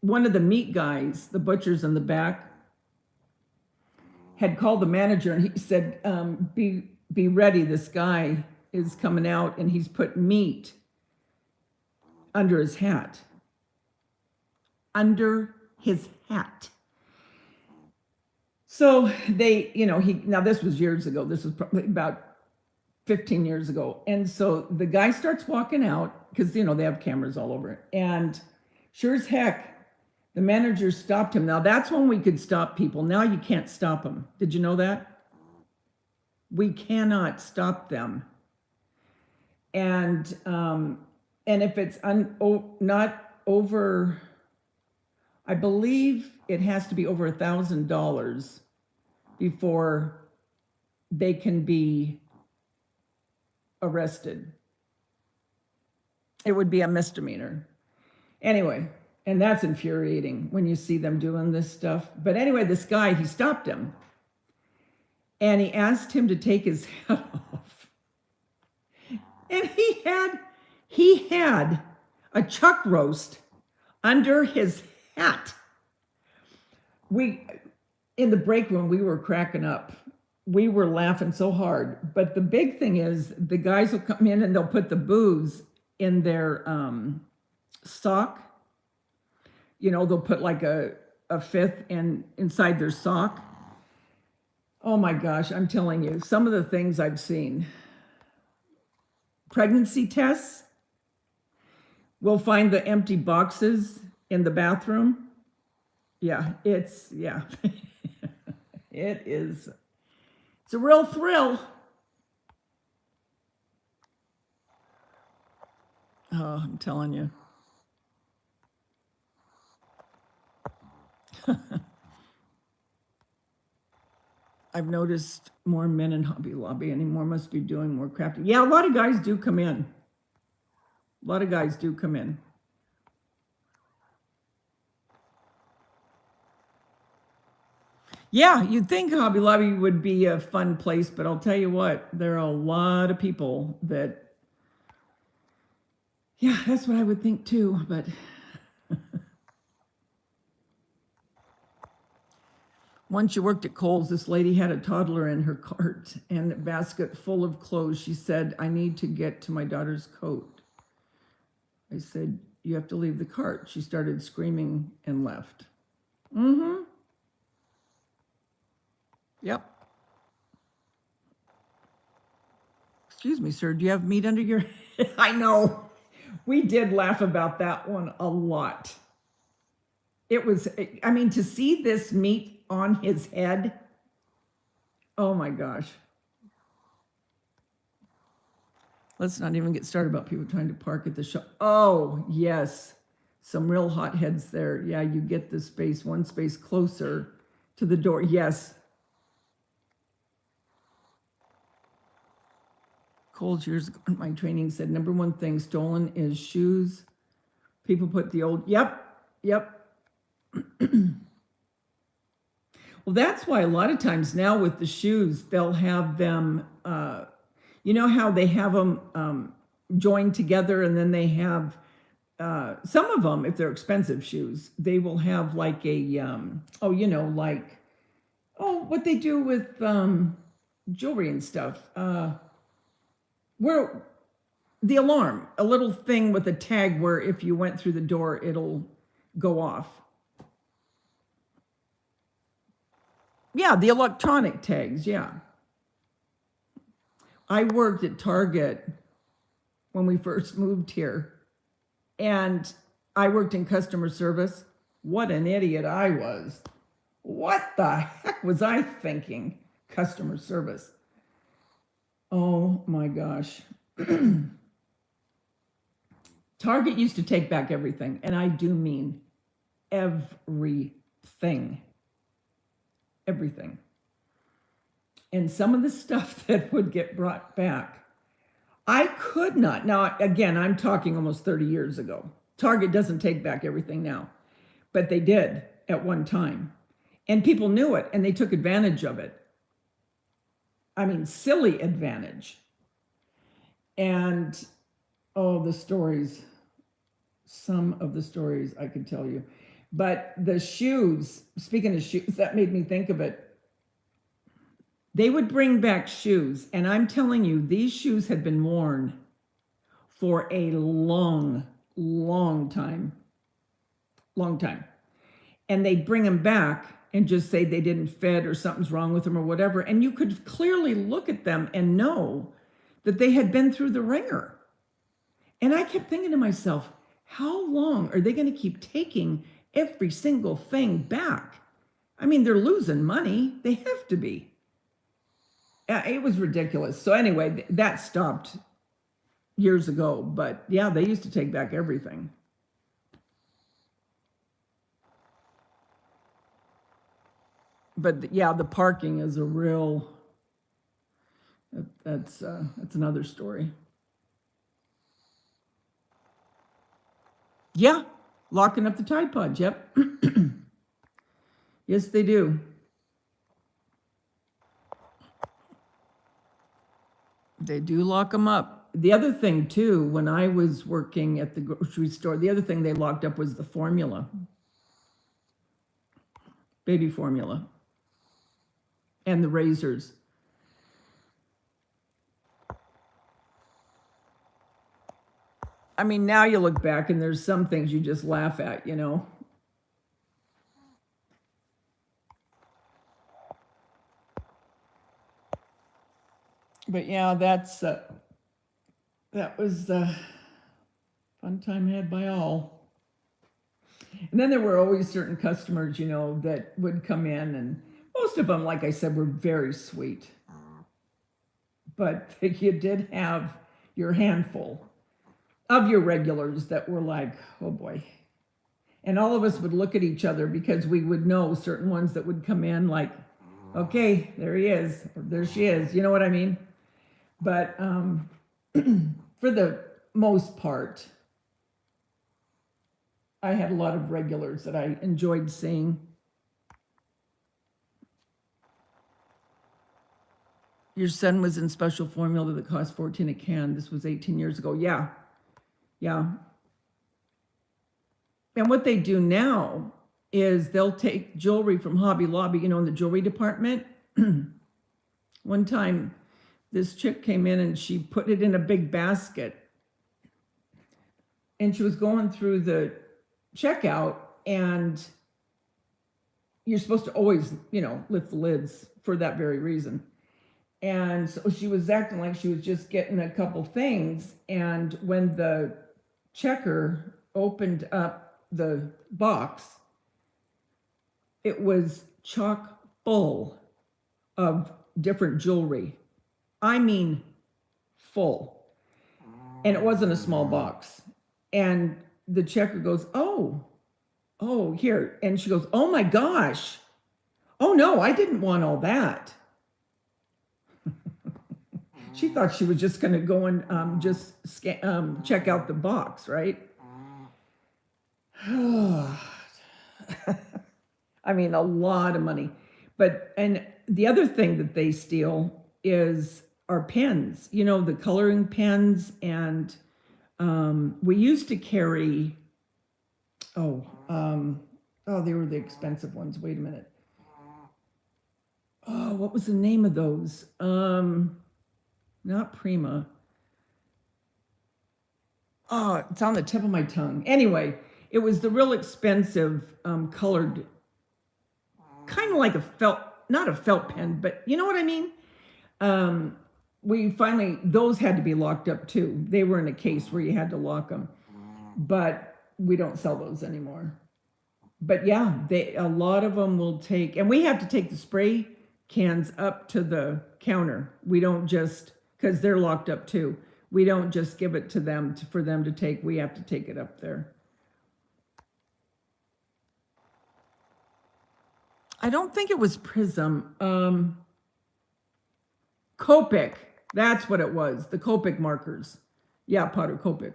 Speaker 1: one of the meat guys, the butchers in the back, had called the manager and he said, be ready, this guy is coming out and he's put meat under his hat. Under his hat. So they, now this was years ago. This was probably about 15 years ago. And so the guy starts walking out because, they have cameras all over it. And sure as heck, the manager stopped him. Now that's when we could stop people. Now you can't stop them. Did you know that? We cannot stop them. And if it's not over, I believe it has to be over $1,000 before they can be arrested. It would be a misdemeanor. Anyway, and that's infuriating when you see them doing this stuff. But anyway, this guy, he stopped him. And he asked him to take his hat off. And he had a chuck roast under his hat. In the break room, we were cracking up. We were laughing so hard. But the big thing is the guys will come in and they'll put the booze in their sock. They'll put like a fifth inside their sock. Oh my gosh, I'm telling you, some of the things I've seen. Pregnancy tests. We'll find the empty boxes in the bathroom. Yeah, it is. It's a real thrill. Oh, I'm telling you. I've noticed more men in Hobby Lobby anymore. Must be doing more crafting. Yeah, a lot of guys do come in. Yeah, you'd think Hobby Lobby would be a fun place, but I'll tell you what, there are a lot of people that, yeah, that's what I would think too, but once you worked at Kohl's, this lady had a toddler in her cart and a basket full of clothes. She said, I need to get to my daughter's coat. I said, you have to leave the cart. She started screaming and left. Mm-hmm. Yep. Excuse me, sir, do you have meat under your... I know. We did laugh about that one a lot. It was, to see this meat on his head, oh my gosh. Let's not even get started about people trying to park at the shop. Oh, yes. Some real hotheads there. Yeah, you get the space, one space closer to the door. Yes. Kohl's years ago in my training said, number one thing stolen is shoes, People put the old, yep, yep. Well, that's why a lot of times now with the shoes, they'll have them, you know how they have them joined together, and then they have some of them, if they're expensive shoes, they will have like a, like, what they do with jewelry and stuff. Where the alarm, a little thing with a tag where if you went through the door, it'll go off. Yeah, the electronic tags, yeah. I worked at Target when we first moved here, and I worked in customer service. What an idiot I was. What the heck was I thinking? Customer service. Oh my gosh. Target used to take back everything, and I do mean everything. Everything. And some of the stuff that would get brought back, I could not. Now, again, I'm talking almost 30 years ago. Target doesn't take back everything now, but they did at one time. And people knew it, and they took advantage of it. I mean, silly advantage. And, the stories, some of the stories I could tell you. But the shoes, speaking of shoes, that made me think of it. They would bring back shoes, and I'm telling you, these shoes had been worn for a long, long time. Long time. And they'd bring them back and just say they didn't fit or something's wrong with them or whatever. And you could clearly look at them and know that they had been through the ringer. And I kept thinking to myself, how long are they going to keep taking every single thing back? I mean, they're losing money. They have to be. It was ridiculous. So anyway, that stopped years ago. But yeah, they used to take back everything. But yeah, the parking is a real, that's another story. Yeah, locking up the Tide Pods, yep. Yes, they do. They do lock them up. The other thing too, when I was working at the grocery store, the other thing they locked up was the formula. Baby formula. And the razors. I mean, now you look back and there's some things you just laugh at, you know. But yeah, that was a fun time had by all. And then there were always certain customers, you know, that would come in, and most of them, like I said, were very sweet. But you did have your handful of your regulars that were like, oh boy. And all of us would look at each other because we would know certain ones that would come in like, okay, there he is, or there she is, you know what I mean? But for the most part, I had a lot of regulars that I enjoyed seeing. Your son was in special formula that cost $14 a can. This was 18 years ago. Yeah. Yeah. And what they do now is they'll take jewelry from Hobby Lobby, you know, in the jewelry department. One time, this chick came in and she put it in a big basket. And she was going through the checkout, and you're supposed to always, you know, lift the lids for that very reason. And so she was acting like she was just getting a couple things. And when the checker opened up the box, it was chock full of different jewelry. I mean, full. And it wasn't a small box. And the checker goes, oh, here. And she goes, oh my gosh. Oh no, I didn't want all that. She thought she was just going to go and just check out the box, right? I mean, a lot of money. But, and the other thing that they steal is our pens, you know, the coloring pens. And we used to carry, oh, they were the expensive ones. Wait a minute. Oh, what was the name of those? Not Prima. Oh, it's on the tip of my tongue. Anyway, it was the real expensive colored, kind of like a felt, not a felt pen, but you know what I mean? We finally, those had to be locked up too. They were in a case where you had to lock them, but we don't sell those anymore. But yeah, a lot of them will take, and we have to take the spray cans up to the counter. We don't just, because they're locked up too. We don't just give it to them for them to take. We have to take it up there. I don't think it was Prism. Copic. That's what it was. The Copic markers. Yeah, Potter Copic.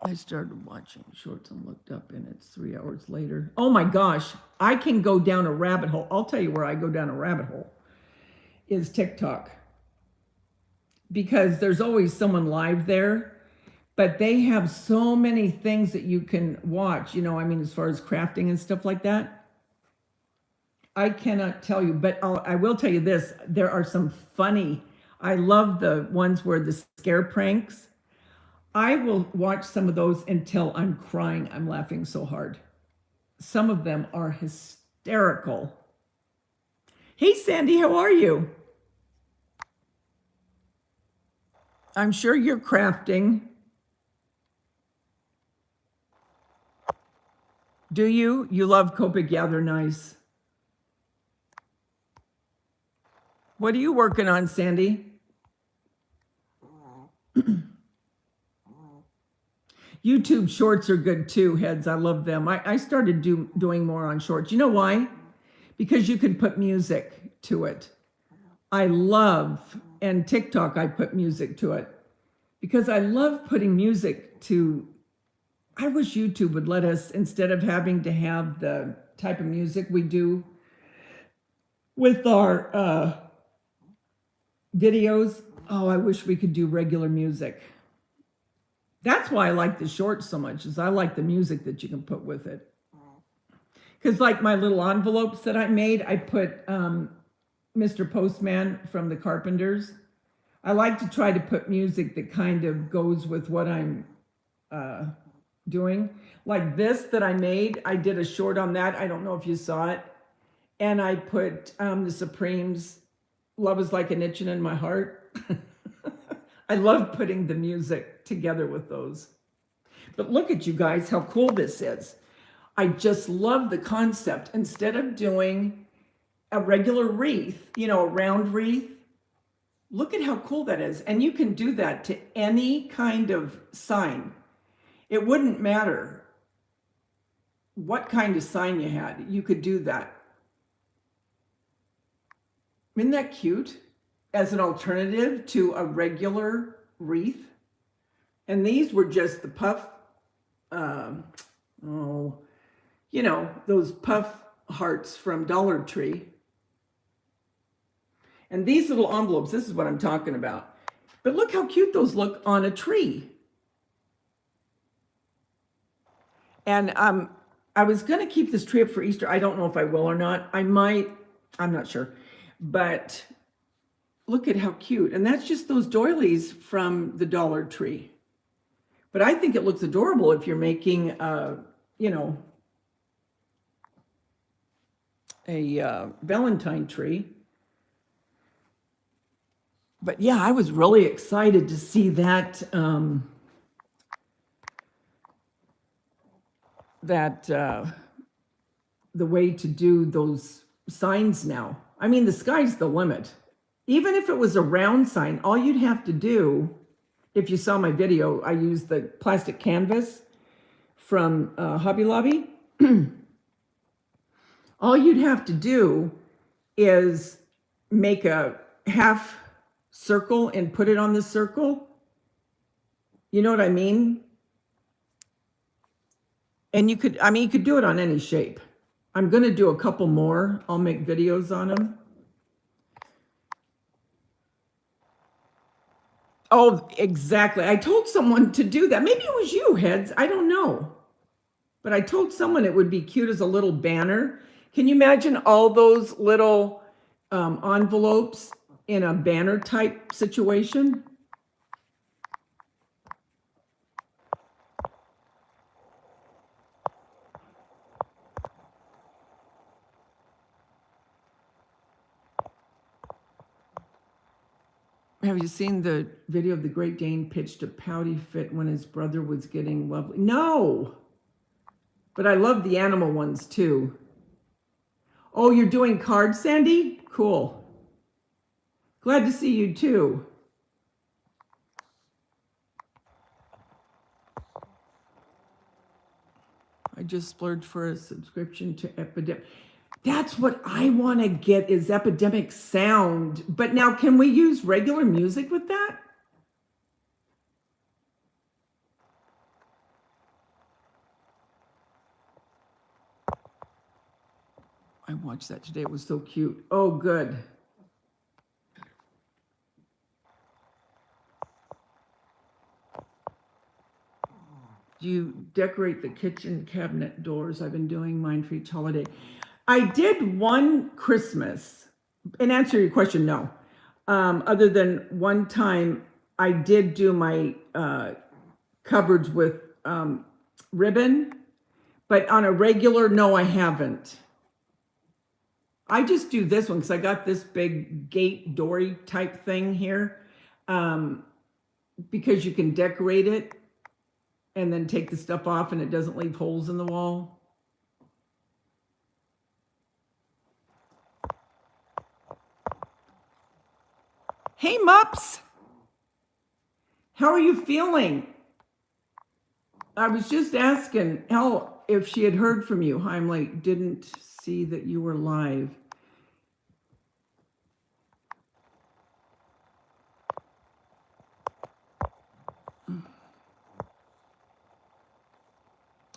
Speaker 1: I started watching shorts and looked up, and it's 3 hours later. Oh my gosh, I can go down a rabbit hole. I'll tell you where I go down a rabbit hole is TikTok. Because there's always someone live there, but they have so many things that you can watch, you know, I mean, as far as crafting and stuff like that. I cannot tell you, but I will tell you this. There are some funny, I love the ones where the scare pranks. I will watch some of those until I'm crying. I'm laughing so hard. Some of them are hysterical. Hey, Sandy, how are you? I'm sure you're crafting. Do you? You love Copic? Yeah, they're nice. What are you working on, Sandy? YouTube shorts are good too, Heads. I love them. I started doing more on shorts. You know why? Because you can put music to it. I love, and TikTok, I put music to it. Because I love putting music to, I wish YouTube would let us, instead of having to have the type of music we do with our videos. Oh, I wish we could do regular music. That's why I like the shorts so much, is I like the music that you can put with it. Because like my little envelopes that I made, I put Mr. Postman from the Carpenters. I like to try to put music that kind of goes with what I'm doing. Like this that I made, I did a short on that. I don't know if you saw it. And I put the Supremes, Love is Like an Itching in My Heart. I love putting the music together with those. But look at you guys, how cool this is. I just love the concept. Instead of doing a regular wreath, you know, a round wreath, look at how cool that is. And you can do that to any kind of sign. It wouldn't matter what kind of sign you had. You could do that. Isn't that cute? As an alternative to a regular wreath. And these were just the puff, you know, those puff hearts from Dollar Tree. And these little envelopes, this is what I'm talking about. But look how cute those look on a tree. And I was going to keep this tree up for Easter. I don't know if I will or not. I might, I'm not sure. But look at how cute. And that's just those doilies from the Dollar Tree. But I think it looks adorable if you're making, you know, a Valentine tree. But yeah, I was really excited to see that, the way to do those signs now. I mean, the sky's the limit. Even if it was a round sign, all you'd have to do, if you saw my video, I used the plastic canvas from Hobby Lobby. All you'd have to do is make a half circle and put it on the circle. You know what I mean? And you could do it on any shape. I'm going to do a couple more. I'll make videos on them. Oh, exactly. I told someone to do that. Maybe it was you, Heads. I don't know. But I told someone it would be cute as a little banner. Can you imagine all those little envelopes in a banner type situation? Have you seen the video of the Great Dane pitched a pouty fit when his brother was getting lovely? No, but I love the animal ones too. Oh, you're doing cards, Sandy? Cool. Glad to see you too. I just splurged for a subscription to Epidemic. That's what I want to get is Epidemic Sound. But now, can we use regular music with that? I watched that today. It was so cute. Oh, good. Do you decorate the kitchen cabinet doors? I've been doing mine for each holiday. I did one Christmas. In answer to your question, no. Other than one time, I did do my cupboards with ribbon, but on a regular, no, I haven't. I just do this one because I got this big gate dory type thing here, because you can decorate it and then take the stuff off and it doesn't leave holes in the wall. Hey, Mups. How are you feeling? I was just asking Elle if she had heard from you. I'm like, didn't see that you were live.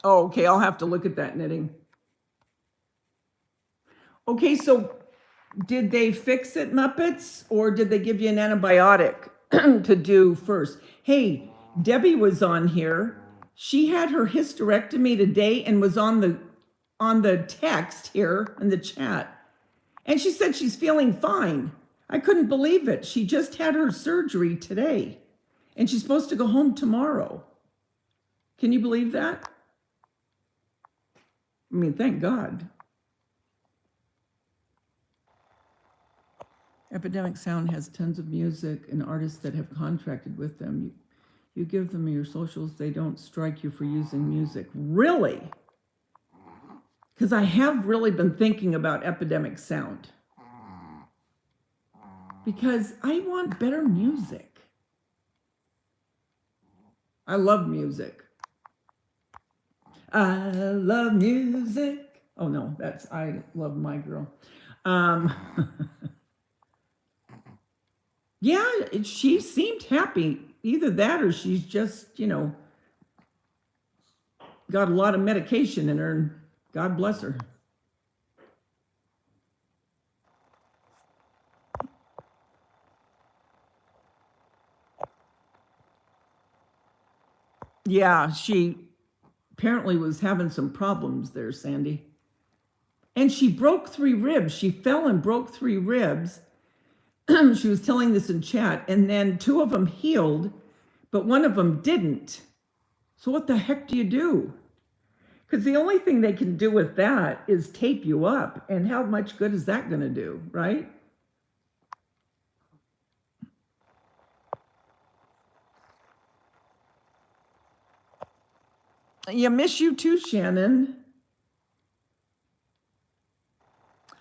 Speaker 1: Oh, okay. I'll have to look at that knitting. Okay, so did they fix it, Muppets, or did they give you an antibiotic to do first? Hey, Debbie was on here. She had her hysterectomy today and was on the text here in the chat. And she said she's feeling fine. I couldn't believe it. She just had her surgery today. And she's supposed to go home tomorrow. Can you believe that? I mean, thank God. Epidemic Sound has tons of music and artists that have contracted with them. You give them your socials, they don't strike you for using music. Really? Because I have really been thinking about Epidemic Sound. Because I want better music. I love music. I love music. Oh no, that's I Love My Girl. Yeah, she seemed happy. Either that or she's just, got a lot of medication in her, and God bless her. Yeah, she apparently was having some problems there, Sandy. And she broke 3 ribs. She fell and broke 3 ribs. She was telling this in chat, and then 2 of them healed, but 1 of them didn't. So what the heck do you do? Because the only thing they can do with that is tape you up, and how much good is that going to do, right? Yeah, miss you too, Shannon.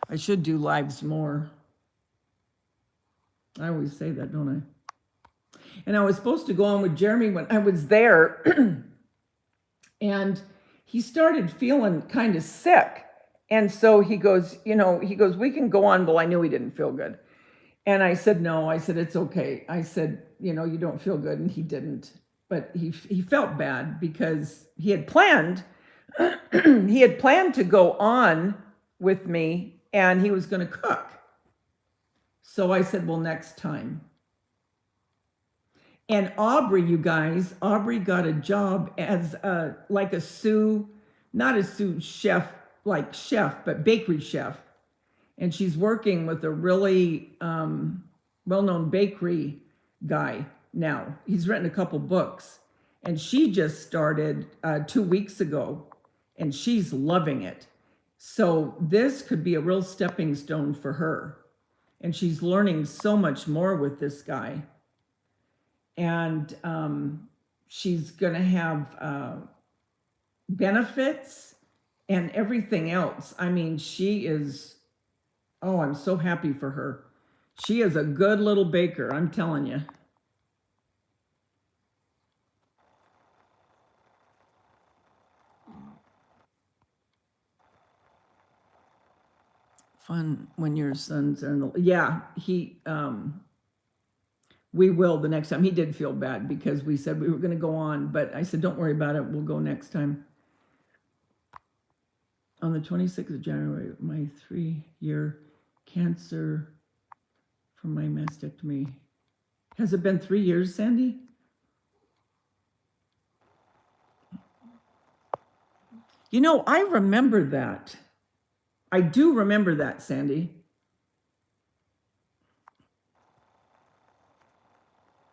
Speaker 1: I should do lives more. I always say that, don't I? And I was supposed to go on with Jeremy when I was there, and he started feeling kind of sick. And so he goes, we can go on. Well, I knew he didn't feel good. And I said, no, I said, it's okay. I said, you don't feel good. And he didn't. But he felt bad because he had planned to go on with me and he was going to cook. So I said, well, next time. And Aubrey, you guys, Aubrey got a job as like a sous, not a sous chef, like chef, but bakery chef. And she's working with a really well-known bakery guy now. He's written a couple books. And she just started 2 weeks ago, and she's loving it. So this could be a real stepping stone for her. And she's learning so much more with this guy. And she's going to have benefits and everything else. I mean, she is, oh, I'm so happy for her. She is a good little baker, I'm telling you. Fun when your sons are in the, yeah, we will the next time. He did feel bad because we said we were going to go on, but I said, don't worry about it. We'll go next time. On the 26th of January, my 3-year cancer from my mastectomy. Has it been 3 years, Sandy? I remember that. I do remember that, Sandy.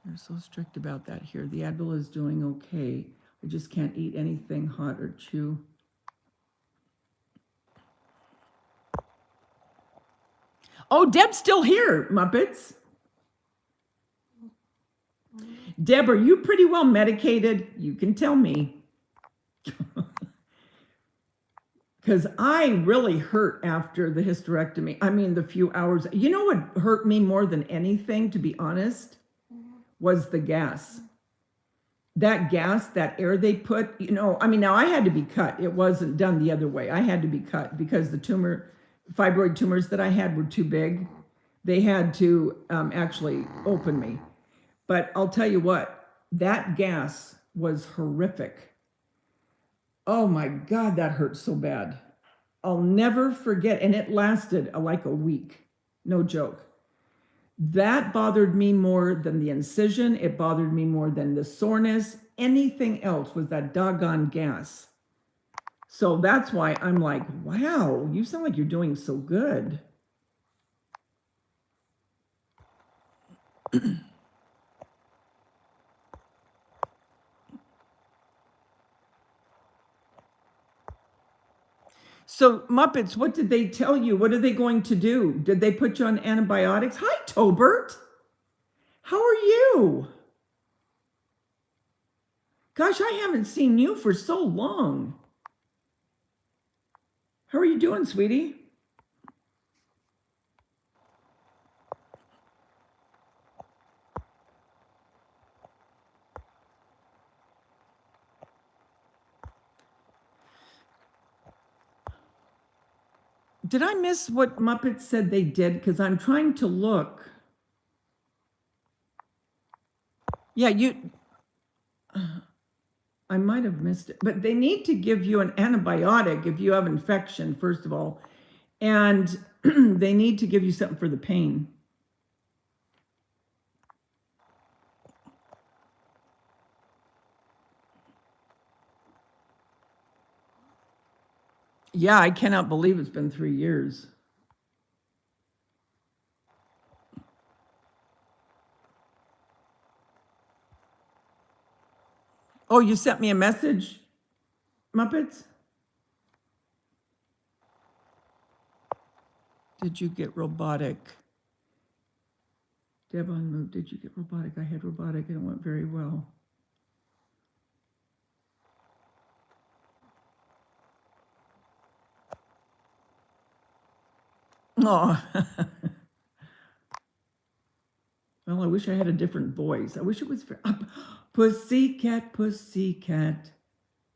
Speaker 1: They're so strict about that here. The Advil is doing okay. I just can't eat anything hot or chew. Oh, Deb's still here, Muppets. Deb, are you pretty well medicated? You can tell me. Because I really hurt after the hysterectomy. I mean, the few hours. You know what hurt me more than anything, to be honest, was the gas. That gas, that air they put, I mean, now I had to be cut. It wasn't done the other way. I had to be cut because the fibroid tumors that I had were too big. They had to actually open me. But I'll tell you what, that gas was horrific. Oh my God, that hurt so bad. I'll never forget. And it lasted like a week. No joke. That bothered me more than the incision. It bothered me more than the soreness. Anything else was that doggone gas. So that's why I'm like, wow, you sound like you're doing so good. So, Muppets, what did they tell you? What are they going to do? Did they put you on antibiotics? Hi, Tobert. How are you? Gosh, I haven't seen you for so long. How are you doing, sweetie? Did I miss what Muppets said they did? Because I'm trying to look. Yeah, I might have missed it. But they need to give you an antibiotic if you have infection, first of all. And they need to give you something for the pain. Yeah, I cannot believe it's been 3 years. Oh, you sent me a message, Muppets? Did you get robotic? Deb on move, did you get robotic? I had robotic and it went very well. Oh. Well, I wish I had a different voice. I wish it was Pussycat, pussycat,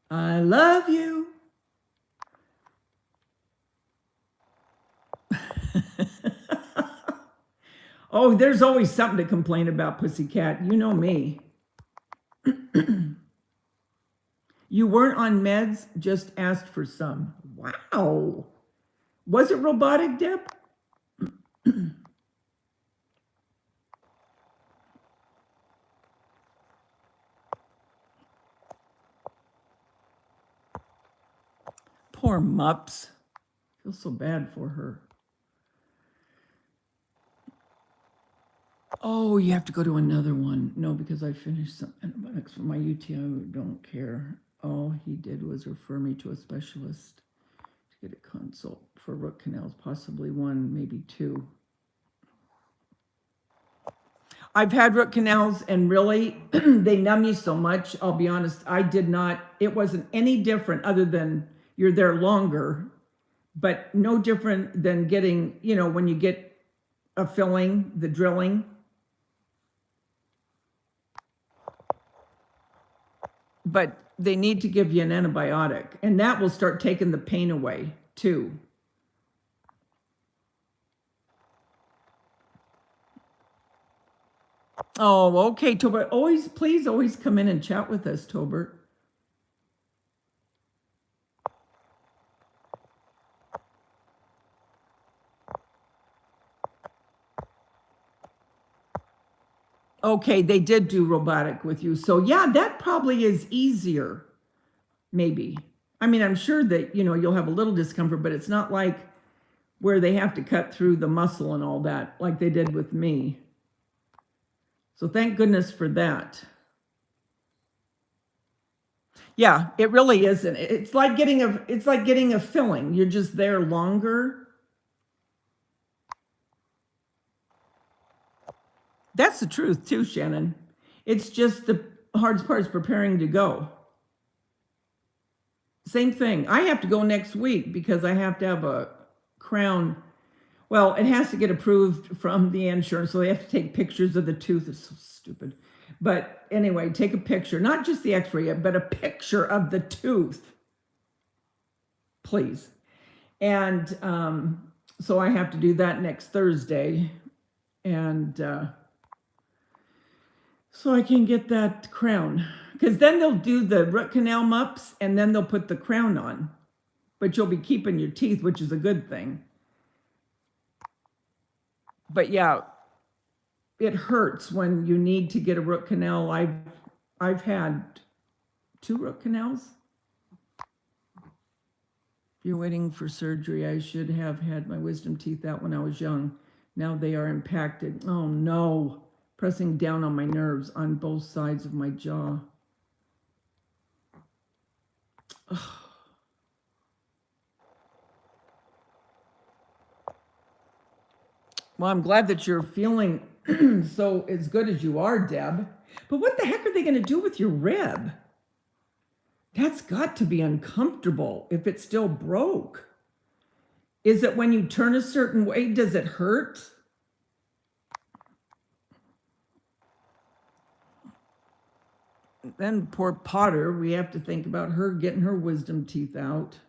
Speaker 1: I love you. Oh, there's always something to complain about, Pussycat. You know me. You weren't on meds, just asked for some. Wow. Was it robotic, Deb? Poor Mups. I feel so bad for her. Oh, you have to go to another one. No, because I finished some antibiotics for my UTI. I don't care. All he did was refer me to a specialist to get a consult for root canals, possibly one, maybe two. I've had root canals, and really, they numb you so much. I'll be honest, I did not, it wasn't any different other than you're there longer, but no different than getting, when you get a filling, the drilling. But they need to give you an antibiotic, and that will start taking the pain away too. Oh, okay, Tobert. Please always come in and chat with us, Tobert. Okay, they did do robotic with you. So yeah, that probably is easier, maybe. I mean, I'm sure that, you'll have a little discomfort, but it's not like where they have to cut through the muscle and all that, like they did with me. So thank goodness for that. Yeah, it really isn't. It's like getting a filling. You're just there longer. That's the truth too, Shannon. It's just the hardest part is preparing to go. Same thing. I have to go next week because I have to have a crown. Well, it has to get approved from the insurance, so they have to take pictures of the tooth. It's so stupid. But anyway, take a picture, not just the x-ray, but a picture of the tooth, please. And so I have to do that next Thursday. And so I can get that crown. Because then they'll do the root canal mups, and then they'll put the crown on. But you'll be keeping your teeth, which is a good thing. But yeah, it hurts when you need to get a root canal. I've had 2 root canals. If you're waiting for surgery, I should have had my wisdom teeth out when I was young. Now they are impacted. Oh no, pressing down on my nerves on both sides of my jaw. Ugh. Well, I'm glad that you're feeling so as good as you are, Deb. But what the heck are they going to do with your rib? That's got to be uncomfortable if it's still broke. Is it when you turn a certain way, does it hurt? Then poor Potter, we have to think about her getting her wisdom teeth out.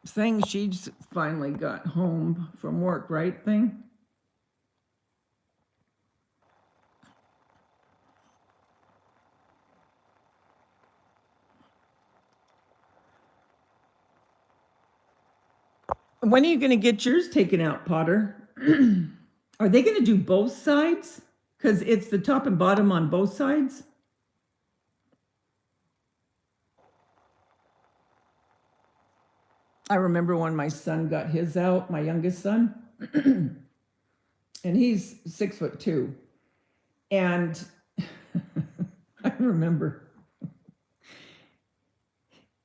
Speaker 1: Thing she's finally got home from work, right? Thing. When are you going to get yours taken out, Potter? Are they going to do both sides? Because it's the top and bottom on both sides. I remember when my son got his out, my youngest son, and he's 6'2". And I remember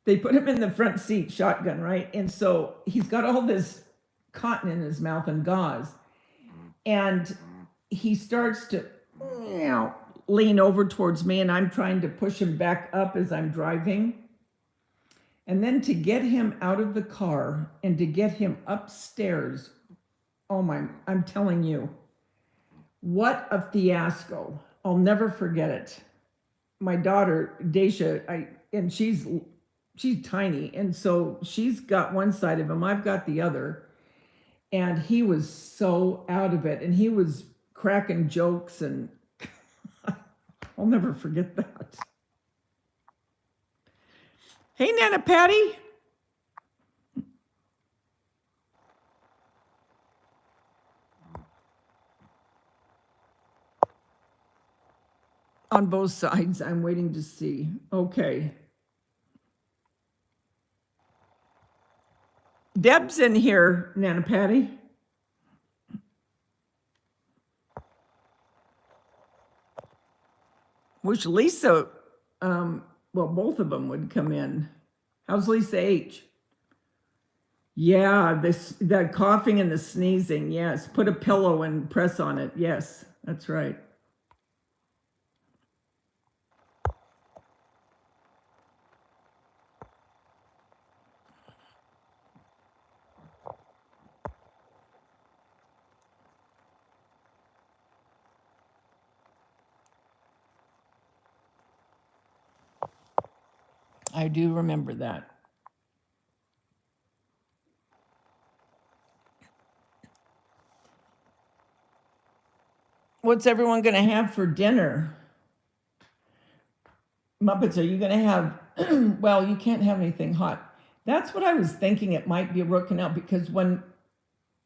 Speaker 1: they put him in the front seat, shotgun, right? And so he's got all this cotton in his mouth and gauze. And he starts to lean over towards me, and I'm trying to push him back up as I'm driving. And then to get him out of the car and to get him upstairs, I'm telling you, what a fiasco. I'll never forget it. My daughter, Daisha, and she's tiny. And so she's got one side of him, I've got the other. And he was so out of it. And he was cracking jokes, and I'll never forget that. Hey, Nana Patty. On both sides, I'm waiting to see. Okay. Deb's in here, Nana Patty. Wish Lisa, well, both of them would come in. How's Lisa H? Yeah, that coughing and the sneezing. Yes, put a pillow and press on it. Yes, that's right. I do remember that. What's everyone going to have for dinner? Muppets, are you going to have, well, you can't have anything hot. That's what I was thinking. It might be a root canal, because when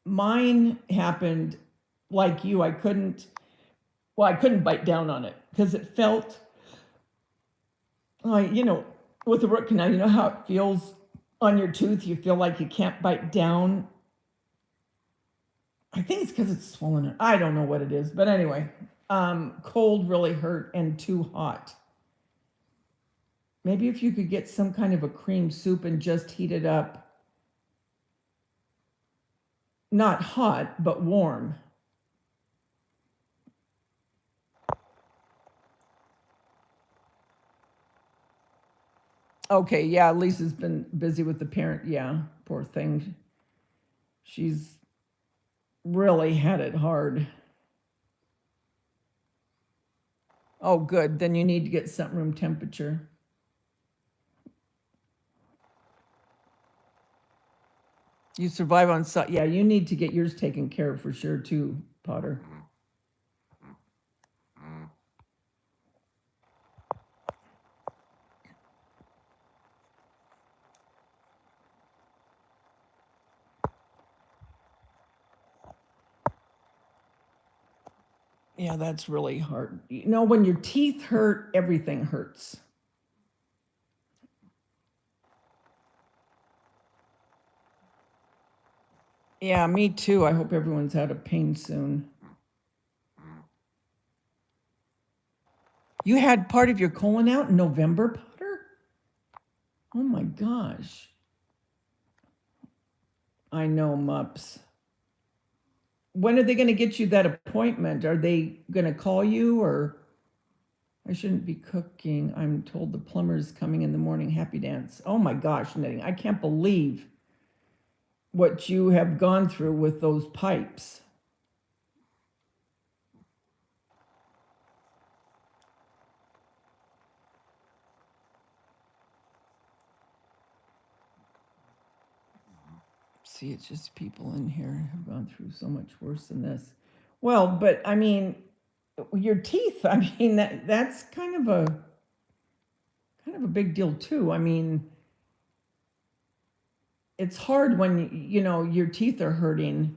Speaker 1: mine happened, like you, I couldn't bite down on it because it felt like, with the root canal, you know how it feels on your tooth? You feel like you can't bite down. I think it's because it's swollen. I don't know what it is, but anyway, cold really hurt and too hot. Maybe if you could get some kind of a cream soup and just heat it up. Not hot, but warm. Okay, yeah, Lisa's been busy with the parent. Yeah, poor thing. She's really had it hard. Oh, good. Then you need to get something room temperature. You survive on site. Yeah, you need to get yours taken care of for sure too, Potter. Yeah, that's really hard. When your teeth hurt, everything hurts. Yeah, me too. I hope everyone's out of pain soon. You had part of your colon out in November, Potter? Oh my gosh. I know, Mups. When are they going to get you that appointment? Are they going to call you, or? I shouldn't be cooking. I'm told the plumber's coming in the morning. Happy dance. Oh my gosh, Knitting. I can't believe what you have gone through with those pipes. See, it's just people in here have gone through so much worse than this. Well, but I mean, your teeth, I mean, that's kind of a big deal too. I mean, it's hard when your teeth are hurting.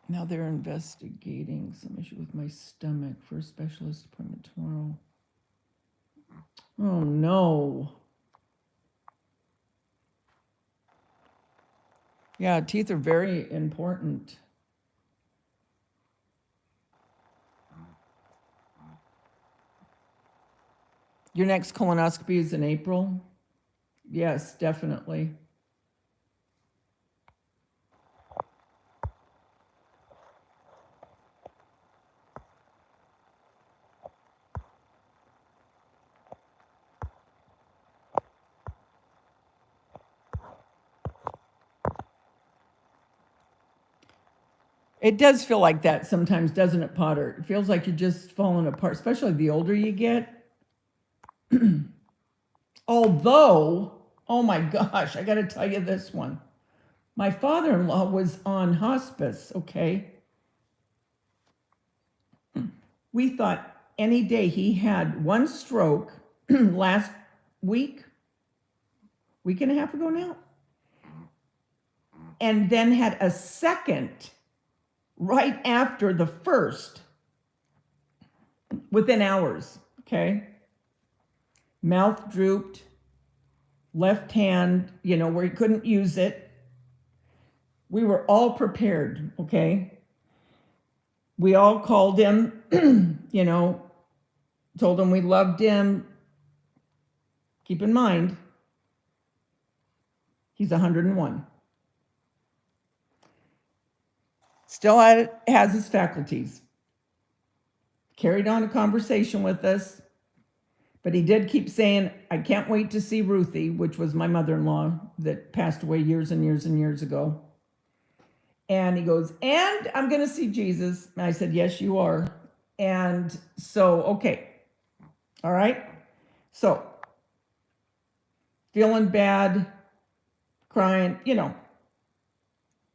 Speaker 1: Now they're investigating some issue with my stomach for a specialist appointment tomorrow. Oh no. Yeah, teeth are very important. Your next colonoscopy is in April? Yes, definitely. It does feel like that sometimes, doesn't it, Potter? It feels like you're just falling apart, especially the older you get. Although, oh my gosh, I got to tell you this one. My father-in-law was on hospice, okay? We thought any day. He had one stroke last week and a half ago now, and then had a second right after the first, within hours, okay? Mouth drooped, left hand, where he couldn't use it. We were all prepared, okay? We all called him, told him we loved him. Keep in mind, he's 101. Still has his faculties. Carried on a conversation with us, but he did keep saying, I can't wait to see Ruthie, which was my mother-in-law that passed away years and years and years ago. And he goes, and I'm going to see Jesus. And I said, yes, you are. And so, okay. All right. So, feeling bad, crying,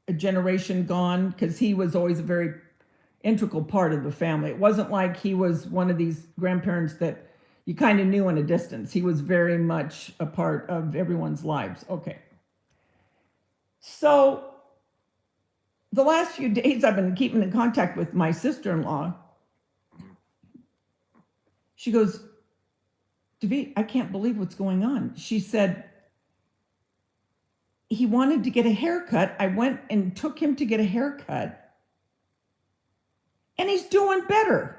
Speaker 1: a generation gone, because he was always a very integral part of the family. It wasn't like he was one of these grandparents that you kind of knew in a distance. He was very much a part of everyone's lives. Okay. So the last few days I've been keeping in contact with my sister-in-law. She goes, Daveda, I can't believe what's going on. She said, he wanted to get a haircut. I went and took him to get a haircut. And he's doing better.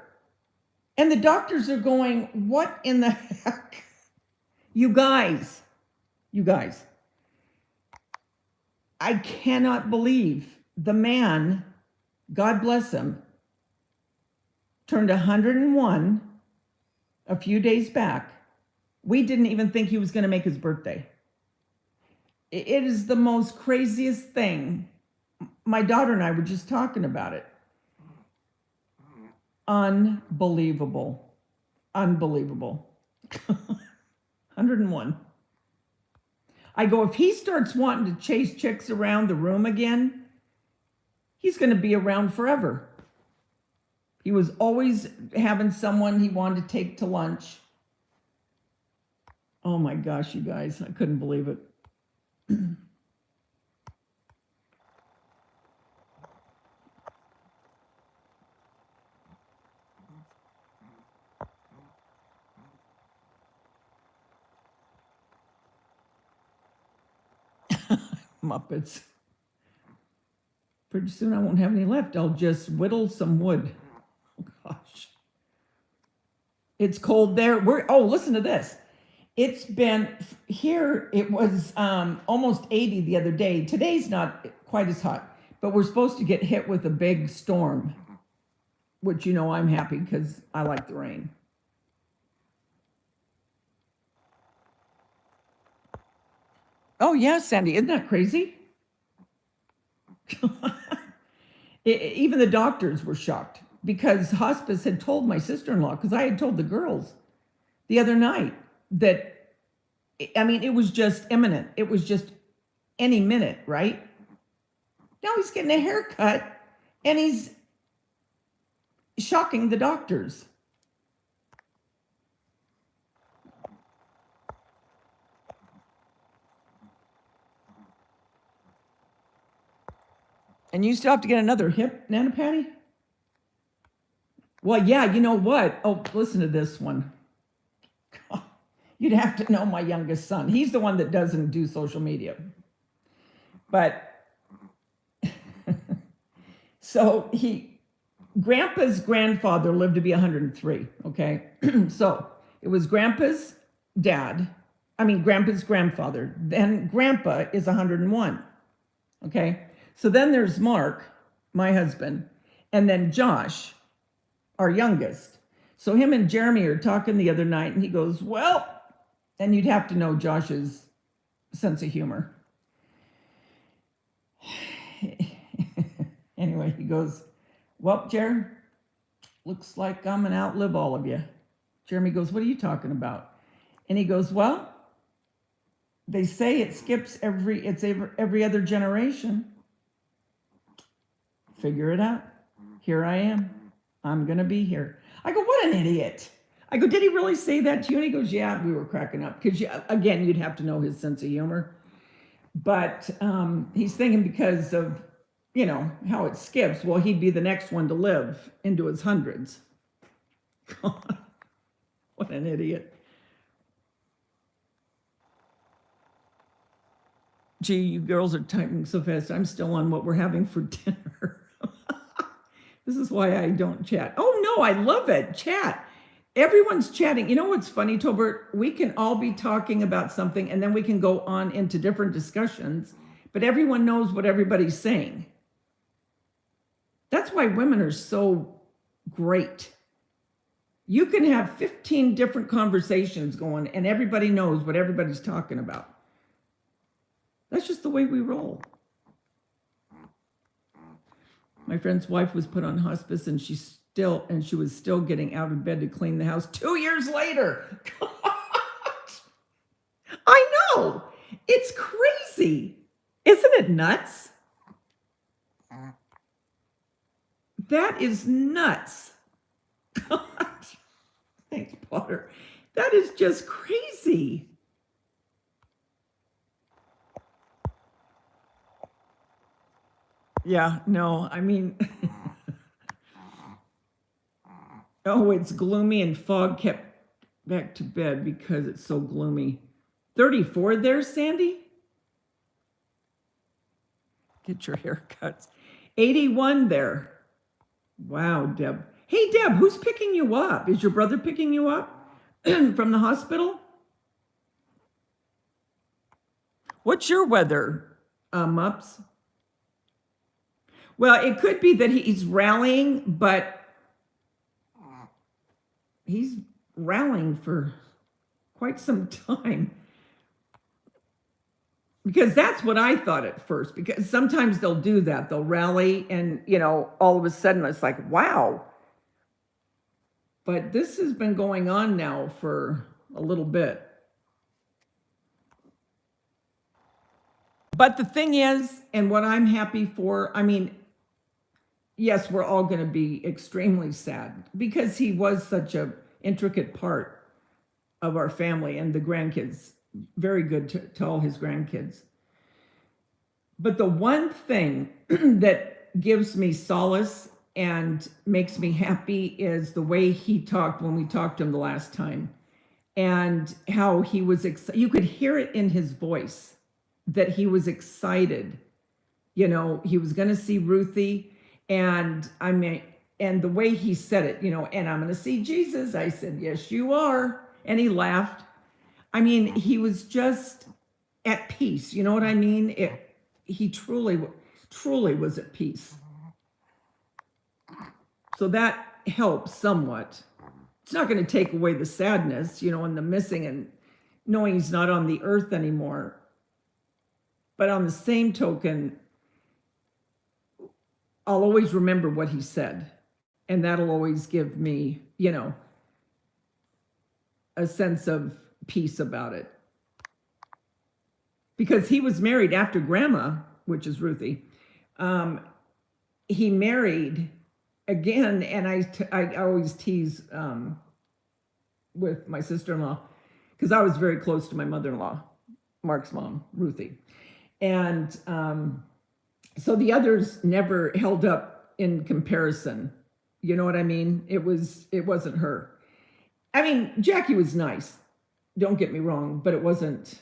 Speaker 1: And the doctors are going, what in the heck? You guys, I cannot believe the man, God bless him, turned 101 a few days back. We didn't even think he was going to make his birthday. It is the most craziest thing. My daughter and I were just talking about it. Unbelievable. 101. I go, if he starts wanting to chase chicks around the room again, he's going to be around forever. He was always having someone he wanted to take to lunch. Oh my gosh, you guys, I couldn't believe it. Muppets. Pretty soon I won't have any left. I'll just whittle some wood. Oh gosh. It's cold there. Listen to this. It's been here, it was almost 80 the other day. Today's not quite as hot, but we're supposed to get hit with a big storm, which I'm happy because I like the rain. Oh yeah, Sandy, isn't that crazy? Even the doctors were shocked because hospice had told my sister-in-law, because I had told the girls the other night that, it was just imminent. It was just any minute, right? Now he's getting a haircut and he's shocking the doctors. And you still have to get another hip, Nana Patty? Well, yeah, you know what? Oh, listen to this one. You'd have to know my youngest son. He's the one that doesn't do social media. But, so Grandpa's grandfather lived to be 103, okay? So, it was Grandpa's grandfather. Then Grandpa is 101, okay? So then there's Mark, my husband, and then Josh, our youngest. So him and Jeremy are talking the other night, and he goes, well, and you'd have to know Josh's sense of humor. Anyway, Anyway, he goes, well, Jerry, looks like I'm going to outlive all of you. Jeremy goes, what are you talking about? And he goes, well, they say it skips every other generation. Figure it out. Here I am. I'm going to be here. I go, what an idiot. I go, did he really say that to you? And he goes, yeah, we were cracking up. Because, again, you'd have to know his sense of humor. But he's thinking because of, how it skips, well, he'd be the next one to live into his hundreds. God, what an idiot. Gee, you girls are typing so fast. I'm still on what we're having for dinner. This is why I don't chat. Oh, no, I love it. Chat. Everyone's chatting. You know what's funny, Tolbert? We can all be talking about something, and then we can go on into different discussions, but everyone knows what everybody's saying. That's why women are so great. You can have 15 different conversations going, and everybody knows what everybody's talking about. That's just the way we roll. My friend's wife was put on hospice, and she was still getting out of bed to clean the house 2 years later. God. I know. It's crazy. Isn't it nuts? That is nuts. God. Thanks, Potter. That is just crazy. Yeah, no, I mean, oh, it's gloomy and fog kept back to bed because it's so gloomy. 34 there, Sandy? Get your haircuts. 81 there. Wow, Deb. Hey, Deb, who's picking you up? Is your brother picking you up from the hospital? What's your weather, Mups? Well, it could be that he's rallying, but he's rallying for quite some time. Because that's what I thought at first, because sometimes they'll do that. They'll rally and, all of a sudden it's like, wow. But this has been going on now for a little bit. But the thing is, and what I'm happy for, yes, we're all going to be extremely sad because he was such an intricate part of our family and the grandkids. Very good to all his grandkids. But the one thing that gives me solace and makes me happy is the way he talked when we talked to him the last time, and how he was you could hear it in his voice that he was excited. He was going to see Ruthie, and and the way he said it, and I'm going to see Jesus. I said, yes, you are. And he laughed. He was just at peace. You know what I mean? He truly was at peace. So that helps somewhat. It's not going to take away the sadness, and the missing and knowing he's not on the earth anymore. But on the same token, I'll always remember what he said. And that'll always give me, a sense of peace about it. Because he was married after Grandma, which is Ruthie. He married again, and I always tease with my sister-in-law, because I was very close to my mother-in-law, Mark's mom, Ruthie. And so the others never held up in comparison. You know what I mean? It wasn't her. Jackie was nice. Don't get me wrong, but it wasn't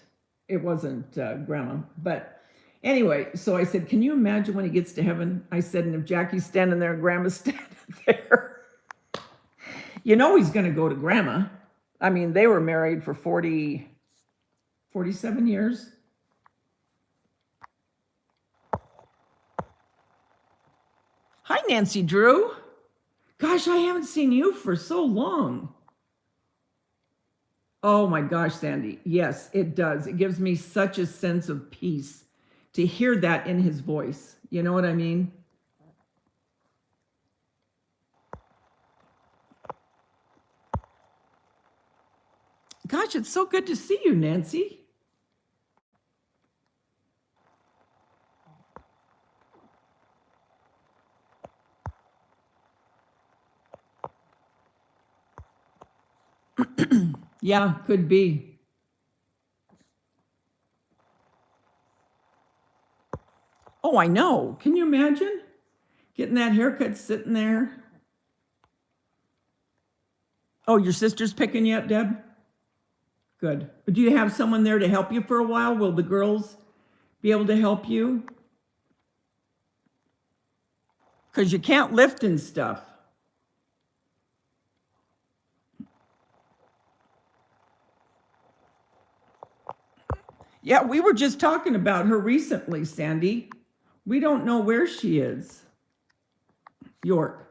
Speaker 1: Grandma. But anyway, so I said, can you imagine when he gets to heaven? I said, and if Jackie's standing there and Grandma's standing there, he's going to go to Grandma. They were married for 47 years. Hi, Nancy Drew. Gosh, I haven't seen you for so long. Oh my gosh, Sandy. Yes, it does. It gives me such a sense of peace to hear that in his voice. You know what I mean? Gosh, it's so good to see you, Nancy. Yeah, could be. Oh, I know. Can you imagine getting that haircut sitting there? Oh, your sister's picking you up, Deb? Good. But do you have someone there to help you for a while? Will the girls be able to help you? Because you can't lift and stuff. Yeah, we were just talking about her recently, Sandy. We don't know where she is. York.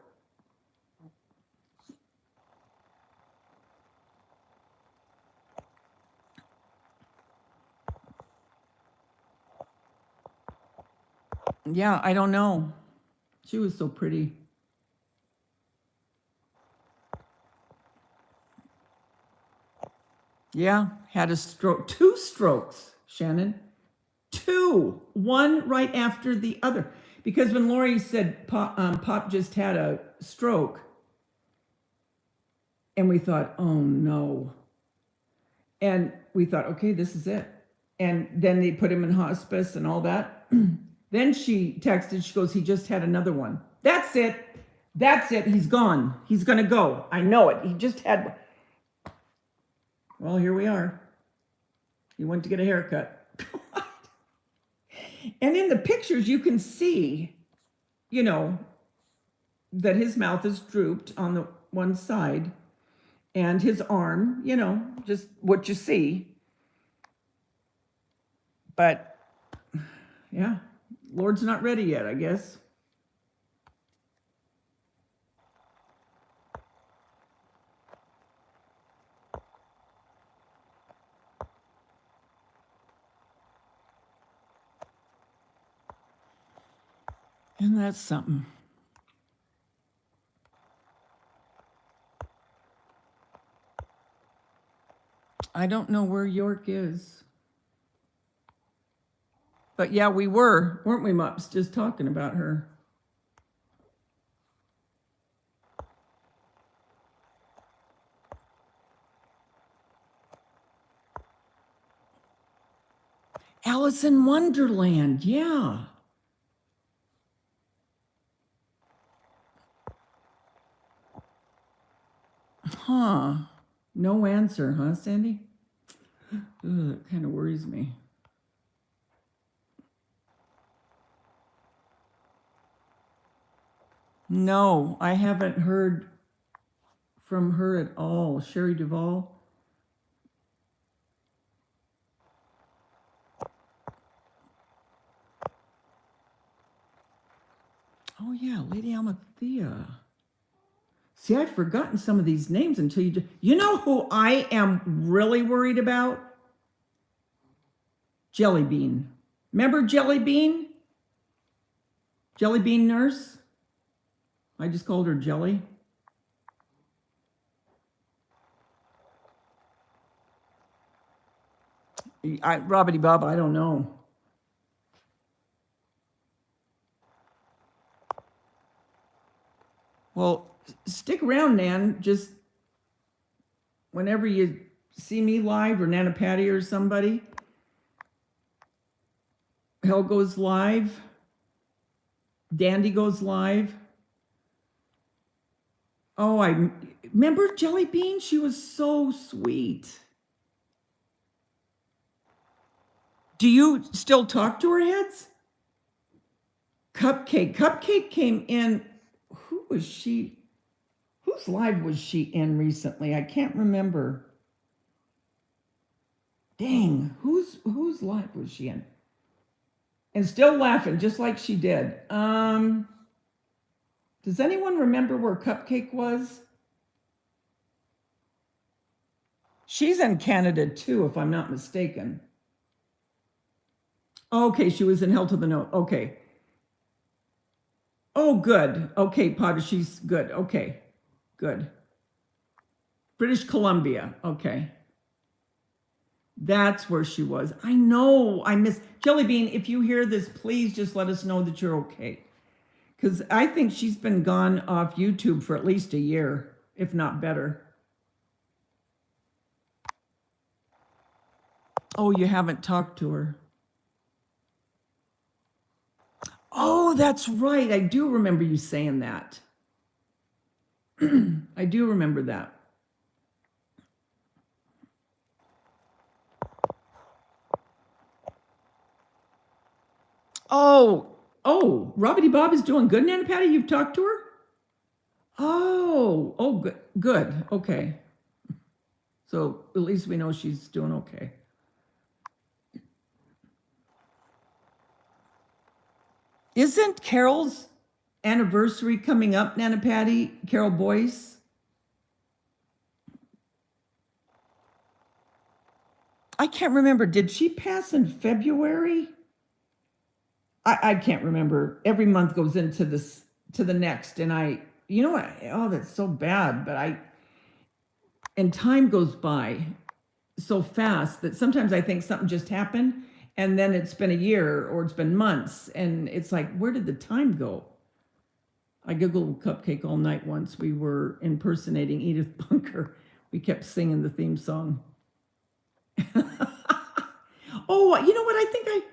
Speaker 1: Yeah, I don't know. She was so pretty. Yeah, had a stroke. 2 strokes, Shannon. 2. One right after the other. Because when Lori said Pop just had a stroke, and we thought, oh no. And we thought, okay, this is it. And then they put him in hospice and all that. Then she texted, she goes, he just had another one. That's it. That's it. He's gone. He's going to go. I know it. He just had. Well, here we are. He went to get a haircut. And in the pictures, you can see, you know, that his mouth is drooped on the one side and his arm, you know, just what you see. But yeah, Lord's not ready yet, I guess. And that's something. I don't know where York is. But yeah, we were, weren't we, Mops, just talking about her. Alice in Wonderland, yeah. Huh. No answer, huh, Sandy? Ugh, that kind of worries me. No, I haven't heard from her at all. Sherry Duvall. Oh yeah, Lady Almathea. See, I've forgotten some of these names until you. You know who I am really worried about? Jelly Bean. Remember Jelly Bean? Jelly Bean nurse? I just called her Jelly. Robbity Bob, I don't know. Well, stick around, Nan. Just whenever you see me live or Nana Patty or somebody, Hell goes live. Dandy goes live. Oh, I remember Jelly Bean. She was so sweet. Do you still talk to her, Heads? Cupcake. Cupcake came in. Who was she? Whose live was she in recently? I can't remember. Dang, whose live was she in? And still laughing, just like she did. Does anyone remember where Cupcake was? She's in Canada too, if I'm not mistaken. Okay, she was in Hell to the No. Okay. Oh, good. Okay, Potter, she's good. Okay, good. British Columbia. Okay. That's where she was. I know. I miss Jelly Bean. If you hear this, please just let us know that you're okay. Because I think she's been gone off YouTube for at least a year, if not better. Oh, you haven't talked to her. Oh, that's right. I do remember you saying that. I do remember that. Oh, Robbity Bob is doing good, Nana Patty. You've talked to her? Oh, good, good. Okay. So at least we know she's doing okay. Isn't Carol's anniversary coming up, Nana Patty? Carol Boyce? I can't remember. Did she pass in February? I can't remember. Every month goes into this to the next, and you know what? Oh, that's so bad. But and time goes by so fast that sometimes I think something just happened, and then it's been a year or it's been months, and it's like, where did the time go? I Googled Cupcake all night once. We were impersonating Edith Bunker. We kept singing the theme song. Oh, you know what? I think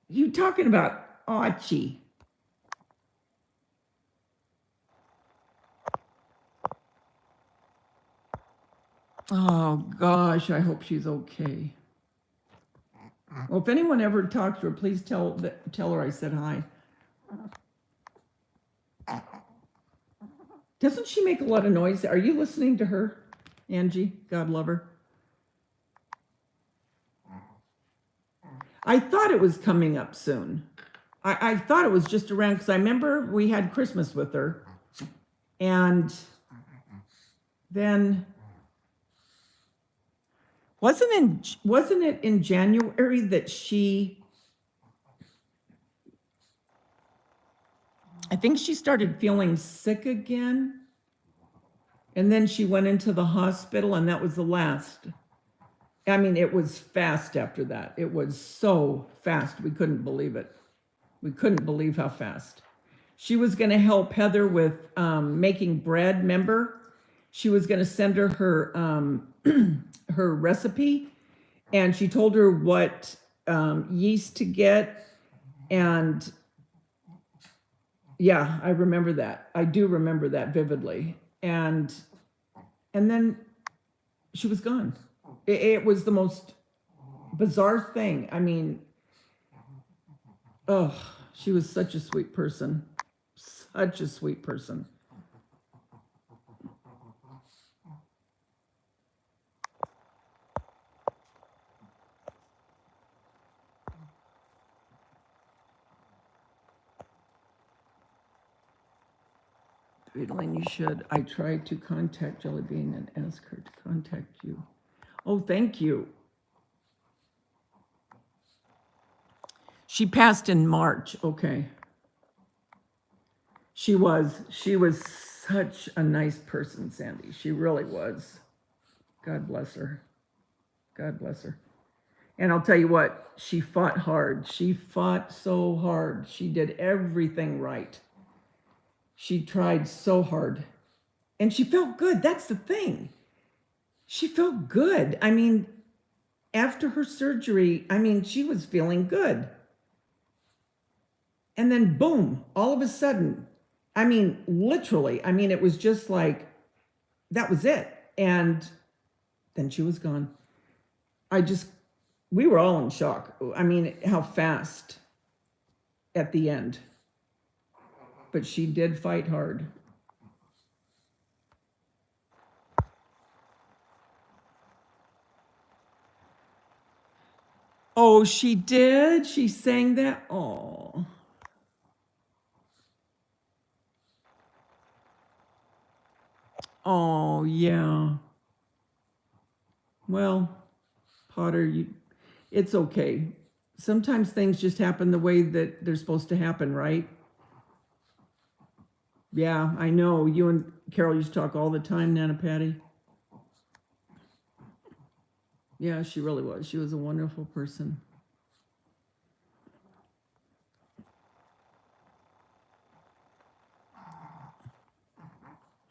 Speaker 1: you talking about Archie. Oh gosh, I hope she's okay. Well, if anyone ever talks to her, please tell her I said hi. Doesn't she make a lot of noise? Are you listening to her, Angie? God love her. I thought it was coming up soon. I thought it was just around because I remember we had Christmas with her, and then wasn't it in January that I think she started feeling sick again, and then she went into the hospital, and that was the last. I mean, it was fast after that. It was so fast. We couldn't believe it. We couldn't believe how fast. She was going to help Heather with making bread, remember? She was going to send her her recipe, and she told her what yeast to get. And yeah, I remember that. I do remember that vividly. And then she was gone. It was the most bizarre thing. I mean, oh, she was such a sweet person. Such a sweet person. Elaine, you should. I tried to contact Jelly Bean and ask her to contact you. Oh, thank you. She passed in March. Okay. She was such a nice person, Sandy. She really was. God bless her. God bless her. And I'll tell you what, she fought hard. She fought so hard. She did everything right. She tried so hard. And she felt good. That's the thing. She felt good. I mean, after her surgery, I mean, she was feeling good. And then boom, all of a sudden, I mean, literally, I mean, it was just like, that was it. And then she was gone. We were all in shock. I mean, how fast at the end. But she did fight hard. Oh, she did? She sang that? Oh. Oh, yeah. Well, Potter, it's okay. Sometimes things just happen the way that they're supposed to happen, right? Yeah, I know. You and Carol used to talk all the time, Nana Patty. Yeah, she really was. She was a wonderful person.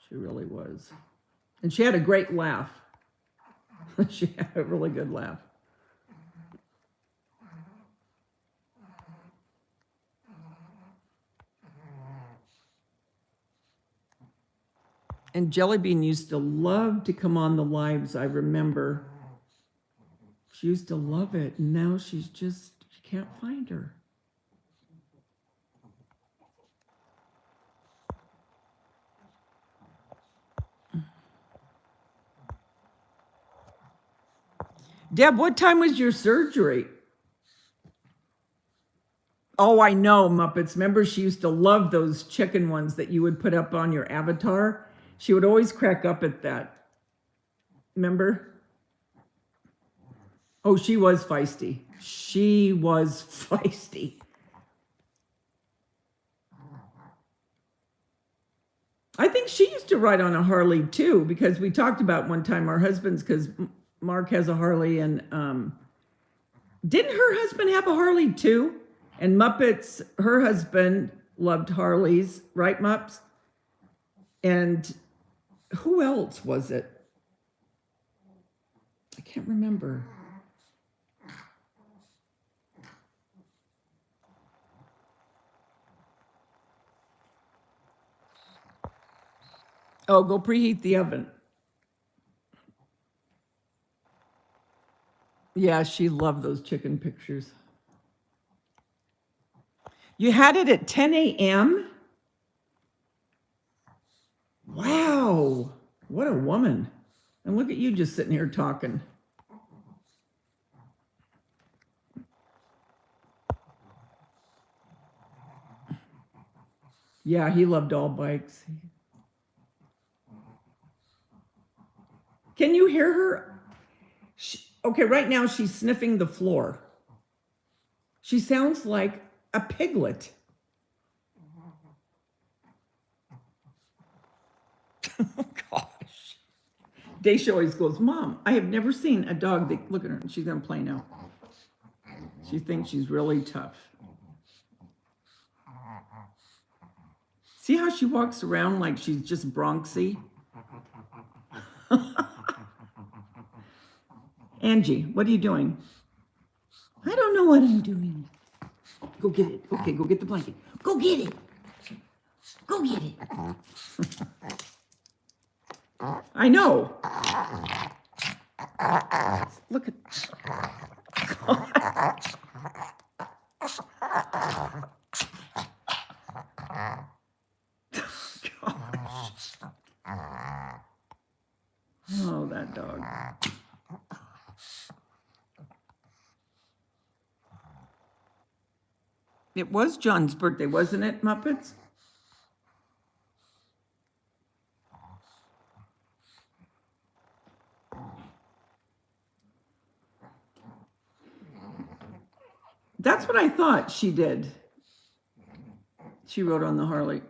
Speaker 1: She really was. And she had a great laugh. She had a really good laugh. And Jellybean used to love to come on the lives, I remember. She used to love it, and now she can't find her. Deb, what time was your surgery? Oh, I know, Muppets. Remember, she used to love those chicken ones that you would put up on your avatar? She would always crack up at that. Remember? Oh, she was feisty. She was feisty. I think she used to ride on a Harley too, because we talked about one time our husbands, because Mark has a Harley, and didn't her husband have a Harley too? And Muppets, her husband loved Harleys, right, Mups? And who else was it? I can't remember. Oh, go preheat the oven. Yeah, she loved those chicken pictures. You had it at 10 a.m.? Wow, what a woman. And look at you just sitting here talking. Yeah, he loved all bikes. Can you hear her? Okay, right now she's sniffing the floor. She sounds like a piglet. Oh, gosh. Daisha always goes, Mom, I have never seen a dog that, look at her, she's going to play now. She thinks she's really tough. See how she walks around like she's just Bronxy? Angie, what are you doing? I don't know what I'm doing. Go get it. Okay, go get the blanket. Go get it. Go get it. I know. Look at. Oh, that dog. It was John's birthday, wasn't it, Muppets? That's what I thought she did. She rode on the Harley.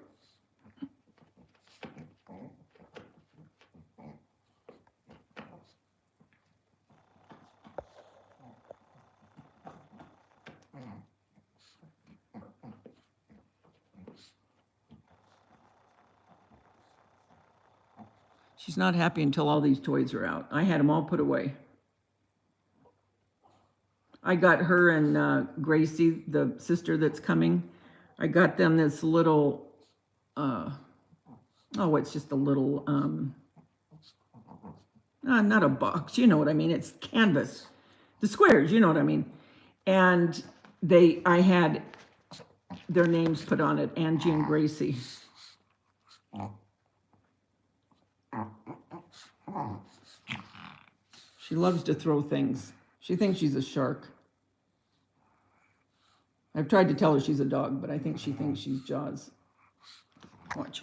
Speaker 1: She's not happy until all these toys are out. I had them all put away. I got her and Gracie, the sister that's coming, I got them this little, it's just a little, not a box, you know what I mean, it's canvas, the squares, you know what I mean. And I had their names put on it, Angie and Gracie. She loves to throw things. She thinks she's a shark. I've tried to tell her she's a dog, but I think she thinks she's Jaws. Watch.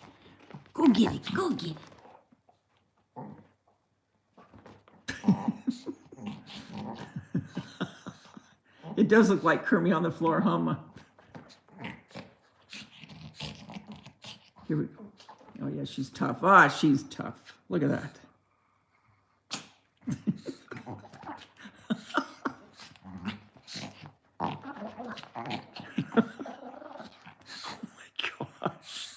Speaker 1: Go get it. Go get it. It does look like Kermit on the floor, huh, Ma? Here we go. Oh, yeah, she's tough. Ah, she's tough. Look at that. Gosh.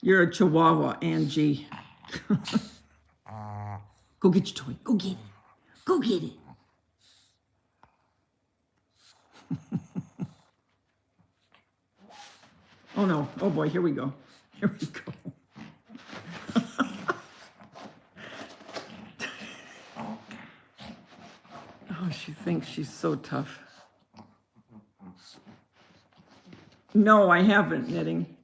Speaker 1: You're a chihuahua, Angie. Go get your toy. Go get it. Go get it. Oh no. Oh boy, here we go. Here we go. Oh, she thinks she's so tough. No, I haven't, knitting.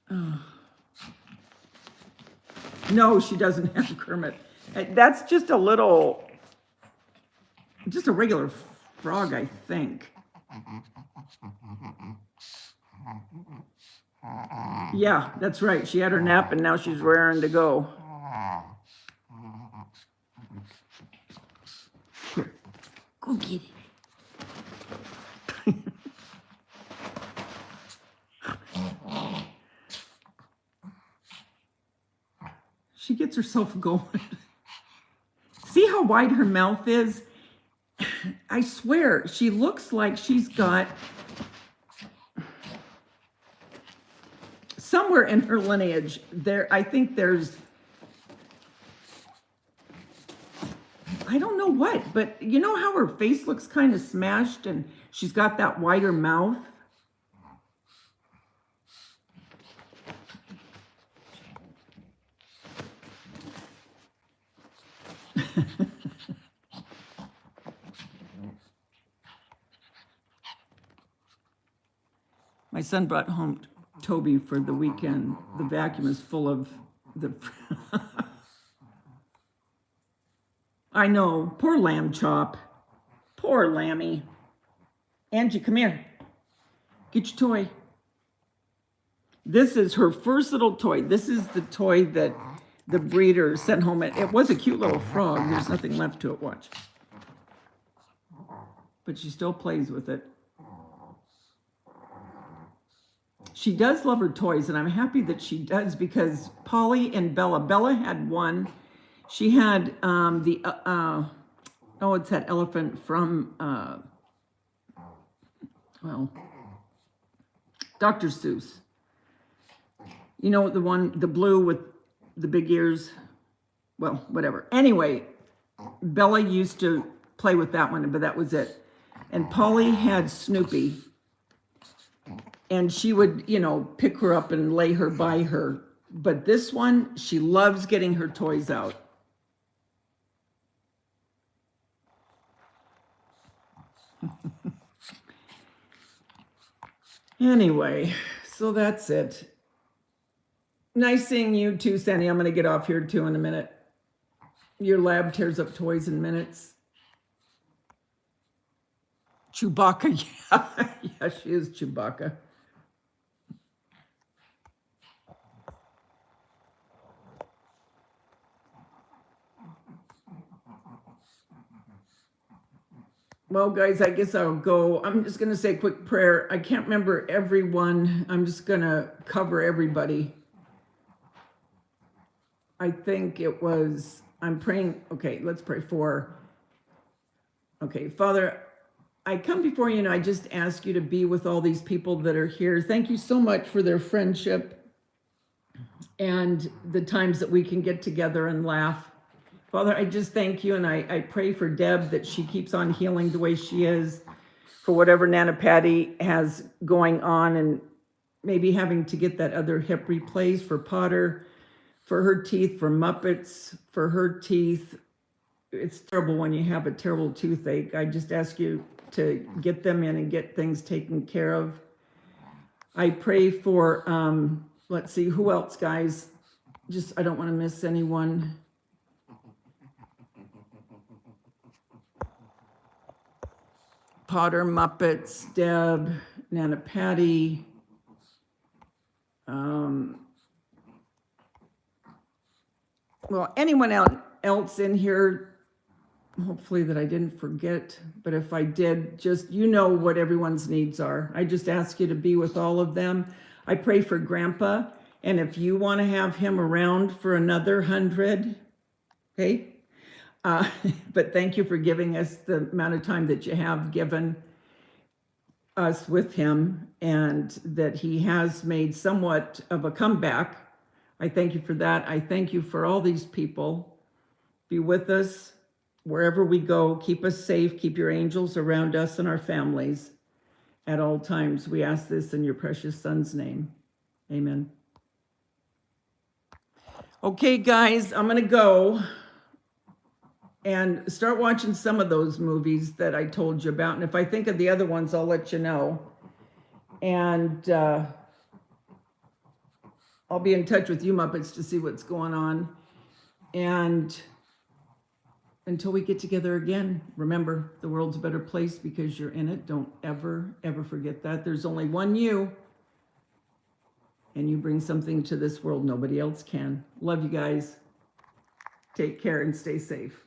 Speaker 1: Oh. No, she doesn't have Kermit. That's just a little, just a regular frog, I think. Yeah, that's right. She had her nap and now she's raring to go. Here, go get it. She gets herself going. See how wide her mouth is? I swear, she looks like she's got somewhere in her lineage there. I think there's, I don't know what, but you know how her face looks kind of smashed and she's got that wider mouth? My son brought home Toby for the weekend. The vacuum is full of the... I know, poor lamb chop. Poor Lammy. Angie, come here. Get your toy. This is her first little toy. This is the toy that the breeder sent home. It was a cute little frog. There's nothing left to it, watch. But she still plays with it. She does love her toys, and I'm happy that she does because Polly and Bella had one. She had it's that elephant from, Dr. Seuss. You know, the one, the blue with the big ears? Well, whatever. Anyway, Bella used to play with that one, but that was it. And Polly had Snoopy. And she would, you know, pick her up and lay her by her. But this one, she loves getting her toys out. Anyway, so that's it. Nice seeing you too, Sandy. I'm going to get off here too in a minute. Your lab tears up toys in minutes. Chewbacca, yeah. Yeah, she is Chewbacca. Well, guys, I guess I'll go. I'm just going to say a quick prayer. I can't remember everyone. I'm just going to cover everybody. I think it was, I'm praying. Okay, let's pray for. Okay, Father, I come before you and I just ask you to be with all these people that are here. Thank you so much for their friendship and the times that we can get together and laugh. Father, I just thank you, and I pray for Deb that she keeps on healing the way she is, for whatever Nana Patty has going on, and maybe having to get that other hip replaced, for Potter, for her teeth, for Muppets, for her teeth. It's terrible when you have a terrible toothache. I just ask you to get them in and get things taken care of. I pray for, let's see, who else, guys? Just, I don't want to miss anyone. Potter, Muppets, Deb, Nana Patty, well, anyone else in here, hopefully that I didn't forget, but if I did, just, you know what everyone's needs are. I just ask you to be with all of them. I pray for Grandpa. And if you want to have him around for another 100, okay? But thank you for giving us the amount of time that you have given us with him, and that he has made somewhat of a comeback. I thank you for that. I thank you for all these people. Be with us wherever we go. Keep us safe. Keep your angels around us and our families at all times. We ask this in your precious Son's name. Amen. Okay, guys, I'm going to go and start watching some of those movies that I told you about. And if I think of the other ones, I'll let you know. And I'll be in touch with you Muppets to see what's going on. And until we get together again, remember, the world's a better place because you're in it. Don't ever, ever forget that. There's only one you. And you bring something to this world nobody else can. Love you guys. Take care and stay safe.